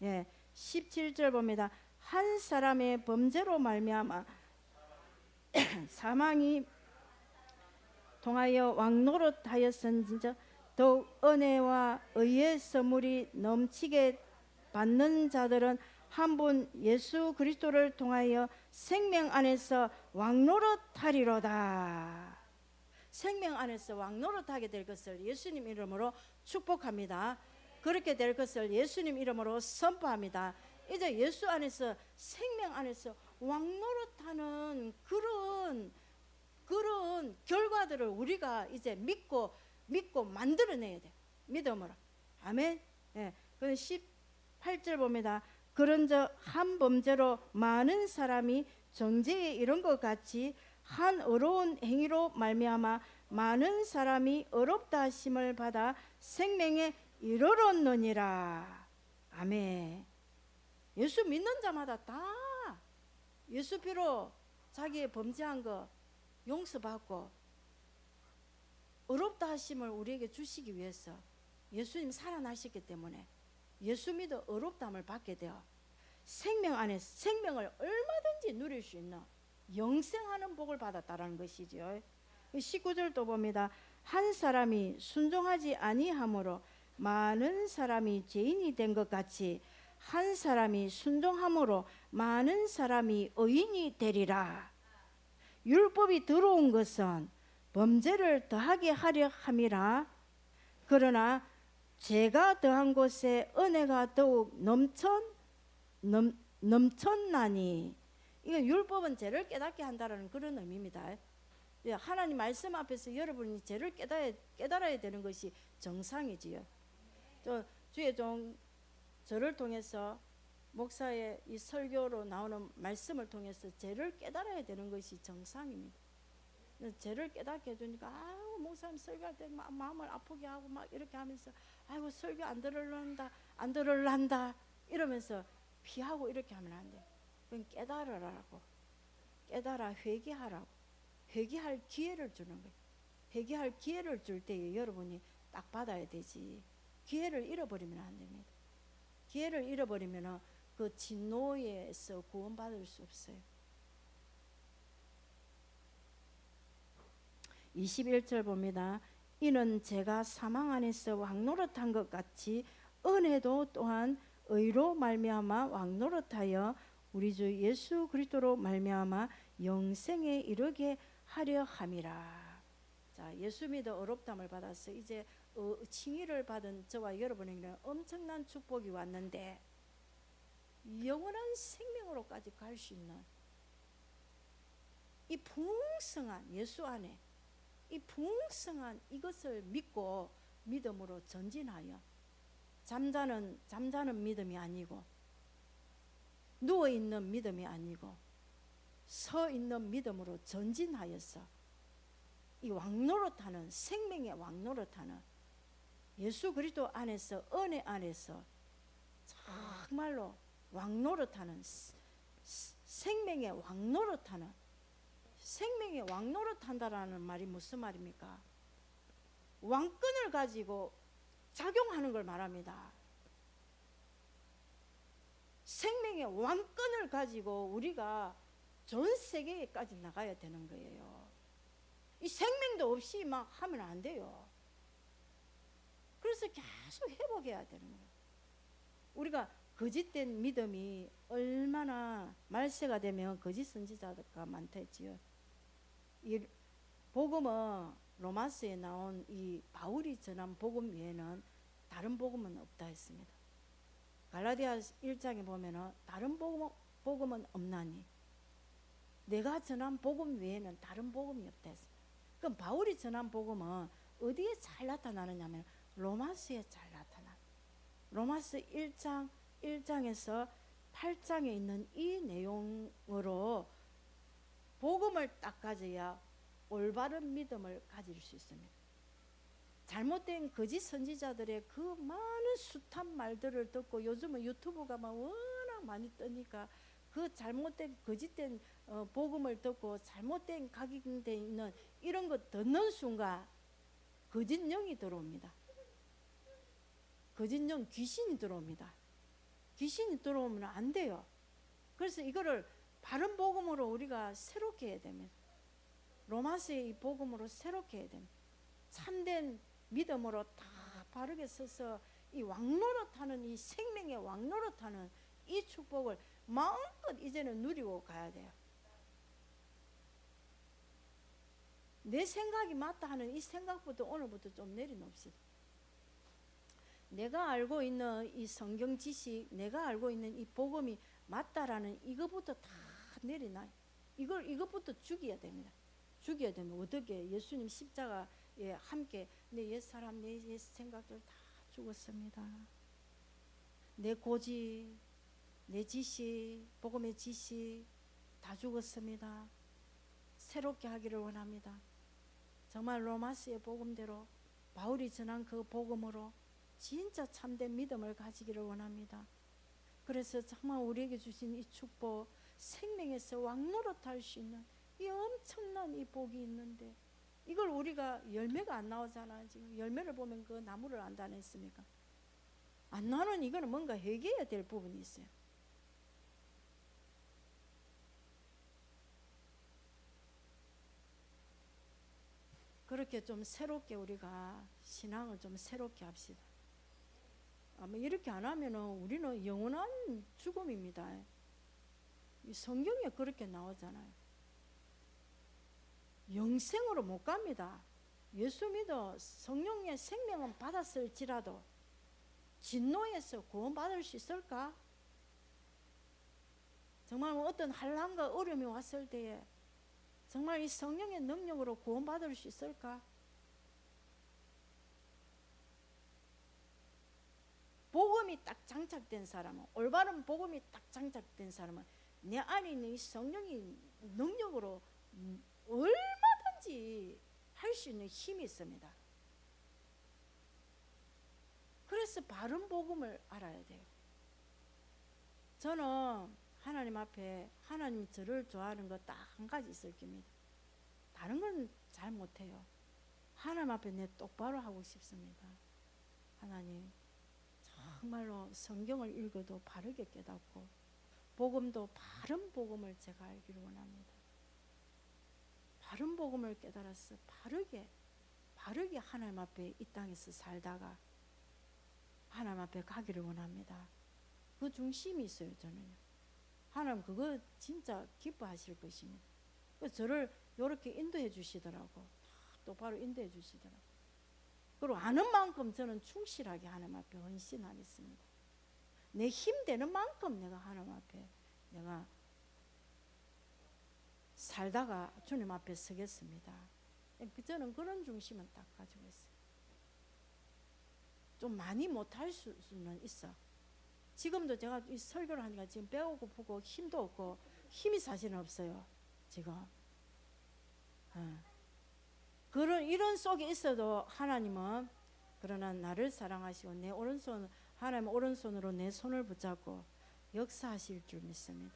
A: 예, 17절 봅니다. 한 사람의 범죄로 말미암아 사망이 통하여 왕노릇하였은즉 더욱 은혜와 의의 선물이 넘치게 받는 자들은 한 분 예수 그리스도를 통하여 생명 안에서 왕노릇하리로다. 생명 안에서 왕노릇하게 될 것을 예수님 이름으로 축복합니다. 그렇게 될 것을 예수님 이름으로 선포합니다. 이제 예수 안에서 생명 안에서 왕노릇하는 그런 결과들을 우리가 이제 믿고 만들어내야 돼. 믿음으로. 아멘. 예. 그 18절 봅니다. 그런즉 한 범죄로 많은 사람이 정죄에 이른 것 같이 한 의로운 행위로 말미암아 많은 사람이 의롭다 하심을 받아 생명에 이르렀느니라. 아멘. 예수 믿는 자마다 다 예수 피로 자기의 범죄한 거 용서받고 의롭다 하심을 우리에게 주시기 위해서 예수님 살아나셨기 때문에 예수 믿어 의롭다함을 받게 되어 생명 안에 생명을 얼마든지 누릴 수 있는 영생하는 복을 받았다라는 것이죠. 19절도 봅니다. 한 사람이 순종하지 아니함으로 많은 사람이 죄인이 된 것 같이 한 사람이 순종함으로 많은 사람이 의인이 되리라. 율법이 들어온 것은 범죄를 더하게 하려 함이라. 그러나 죄가 더한 곳에 은혜가 더욱 넘쳤나니. 이거 율법은 죄를 깨닫게 한다는 그런 의미입니다. 하나님 말씀 앞에서 여러분이 죄를 깨달아야 되는 것이 정상이지요. 또 주의 종 저를 통해서 목사의 이 설교로 나오는 말씀을 통해서 죄를 깨달아야 되는 것이 정상입니다. 죄를 깨닫게 해주니까 아유 목사님 설교할 때 마음을 아프게 하고 막 이렇게 하면서 아이고 설교 안 들을란다 이러면서 피하고 이렇게 하면 안 돼. 그건 깨달으라고, 깨달아 회개하라고, 회개할 기회를 주는 거예요. 회개할 기회를 줄 때에 여러분이 딱 받아야 되지. 기회를 잃어버리면 안 됩니다. 기회를 잃어버리면 그 진노에서 구원받을 수 없어요. 21절 봅니다. 이는 제가 사망 안에서 왕노릇한 것 같이 은혜도 또한 의로 말미암아 왕노릇하여 우리 주 예수 그리스도로 말미암아 영생에 이르게 하려 함이라. 자, 예수 믿어 의롭다함을 받아서 이제 칭의를 받은 저와 여러분에게는 엄청난 축복이 왔는데 영원한 생명으로까지 갈 수 있는 이 풍성한 예수 안에 이 풍성한 이것을 믿고 믿음으로 전진하여 잠자는 믿음이 아니고 누워있는 믿음이 아니고 서 있는 믿음으로 전진하여서 이 왕노릇하는 생명의 왕노릇하는 예수 그리스도 안에서 은혜 안에서 정말로 왕노릇하는 생명의 왕노릇하는 생명의 왕노릇한다라는 말이 무슨 말입니까? 왕권을 가지고 작용하는 걸 말합니다. 생명의 왕권을 가지고 우리가 전 세계까지 나가야 되는 거예요. 이 생명도 없이 막 하면 안 돼요. 그래서 계속 회복해야 되는 거예요. 우리가 거짓된 믿음이 얼마나 말세가 되면 거짓 선지자가 많다 했지요. 이 복음은 로마서에 나온 이 바울이 전한 복음 외에는 다른 복음은 없다 했습니다. 갈라디아 1장에 보면은 다른 복음은 없나니 내가 전한 복음 외에는 다른 복음이 없다 했습니다. 그럼 바울이 전한 복음은 어디에 잘 나타나느냐면 로마서에 잘 나타나. 로마서 1장에서 8장에 있는 이 내용으로 복음을 딱 가져야 올바른 믿음을 가질 수 있습니다. 잘못된 거짓 선지자들의 그 많은 숱한 말들을 듣고 요즘은 유튜브가 막 워낙 많이 뜨니까 그 잘못된 거짓된 복음을 듣고 잘못된 각인되어 있는 이런 거 듣는 순간 거짓 영이 들어옵니다. 거짓 영 귀신이 들어옵니다. 귀신이 들어오면 안 돼요. 그래서 이거를 바른 복음으로 우리가 새롭게 해야 됩니다. 로마서의 이 복음으로 새롭게 해야 됩니다. 참된 믿음으로 다 바르게 서서 이 왕노릇하는 이 생명의 왕노릇하는 이 축복을 마음껏 이제는 누리고 가야 돼요. 내 생각이 맞다 하는 이 생각부터 오늘부터 좀 내려놓읍시다. 내가 알고 있는 이 성경 지식, 내가 알고 있는 이 복음이 맞다라는 이것부터 다 내려놔요. 이것부터 죽여야 됩니다. 죽여야 되면 어떻게? 예수님 십자가에 함께 내 옛사람, 내 옛 생각들 다 죽었습니다. 내 고지, 내 지식, 복음의 지식 다 죽었습니다. 새롭게 하기를 원합니다. 정말 로마서의 복음대로 바울이 전한 그 복음으로 진짜 참된 믿음을 가지기를 원합니다. 그래서 정말 우리에게 주신 이 축복, 생명에서 왕노릇할 수 있는 이 엄청난 이 복이 있는데 이걸 우리가 열매가 안 나오잖아요. 지금 열매를 보면 그 나무를 안 다냈습니까? 안 나오는 이거는 뭔가 회개해야 될 부분이 있어요. 그렇게 좀 새롭게 우리가 신앙을 좀 새롭게 합시다. 아마 이렇게 안 하면은 우리는 영원한 죽음입니다. 이 성경에 그렇게 나오잖아요. 영생으로 못 갑니다. 예수 믿어 성령의 생명은 받았을지라도 진노에서 구원받을 수 있을까? 정말 어떤 환난과 어려움이 왔을 때에 정말 이 성령의 능력으로 구원받을 수 있을까? 복음이 딱 장착된 사람은, 올바른 복음이 딱 장착된 사람은 내 안에 있는 이 성령이 능력으로 얼마든지 할 수 있는 힘이 있습니다. 그래서 바른 복음을 알아야 돼요. 저는 하나님 앞에 하나님 저를 좋아하는 거 딱 한 가지 있을 겁니다. 다른 건 잘 못해요. 하나님 앞에 내 똑바로 하고 싶습니다. 하나님, 정말로 성경을 읽어도 바르게 깨닫고 복음도 바른 복음을 제가 알기를 원합니다. 바른 복음을 깨달아서 바르게 하나님 앞에 이 땅에서 살다가 하나님 앞에 가기를 원합니다. 그 중심이 있어요. 저는요. 하나님 그거 진짜 기뻐하실 것입니다. 저를 이렇게 인도해 주시더라고. 똑바로 인도해 주시더라고. 그리고 아는 만큼 저는 충실하게 하나님 앞에 헌신하겠습니다. 내 힘 되는 만큼 내가 하나님 앞에 내가 살다가 주님 앞에 서겠습니다. 저는 그런 중심은 딱 가지고 있어요. 좀 많이 못할 수는 있어. 지금도 제가 이 설교를 하니까 지금 배가 고프고 힘도 없고 힘이 사실은 없어요. 지금. 이런 속에 있어도 하나님은 그러나 나를 사랑하시고 내 오른손, 하나님 오른손으로 내 손을 붙잡고 역사하실 줄 믿습니다.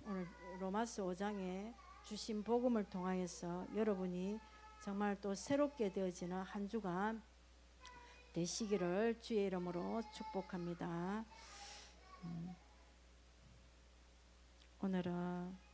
A: 오늘 로마서 5장에 주신 복음을 통하여서 여러분이 정말 또 새롭게 되어지는 한 주간 되시기를 주의 이름으로 축복합니다. 오늘은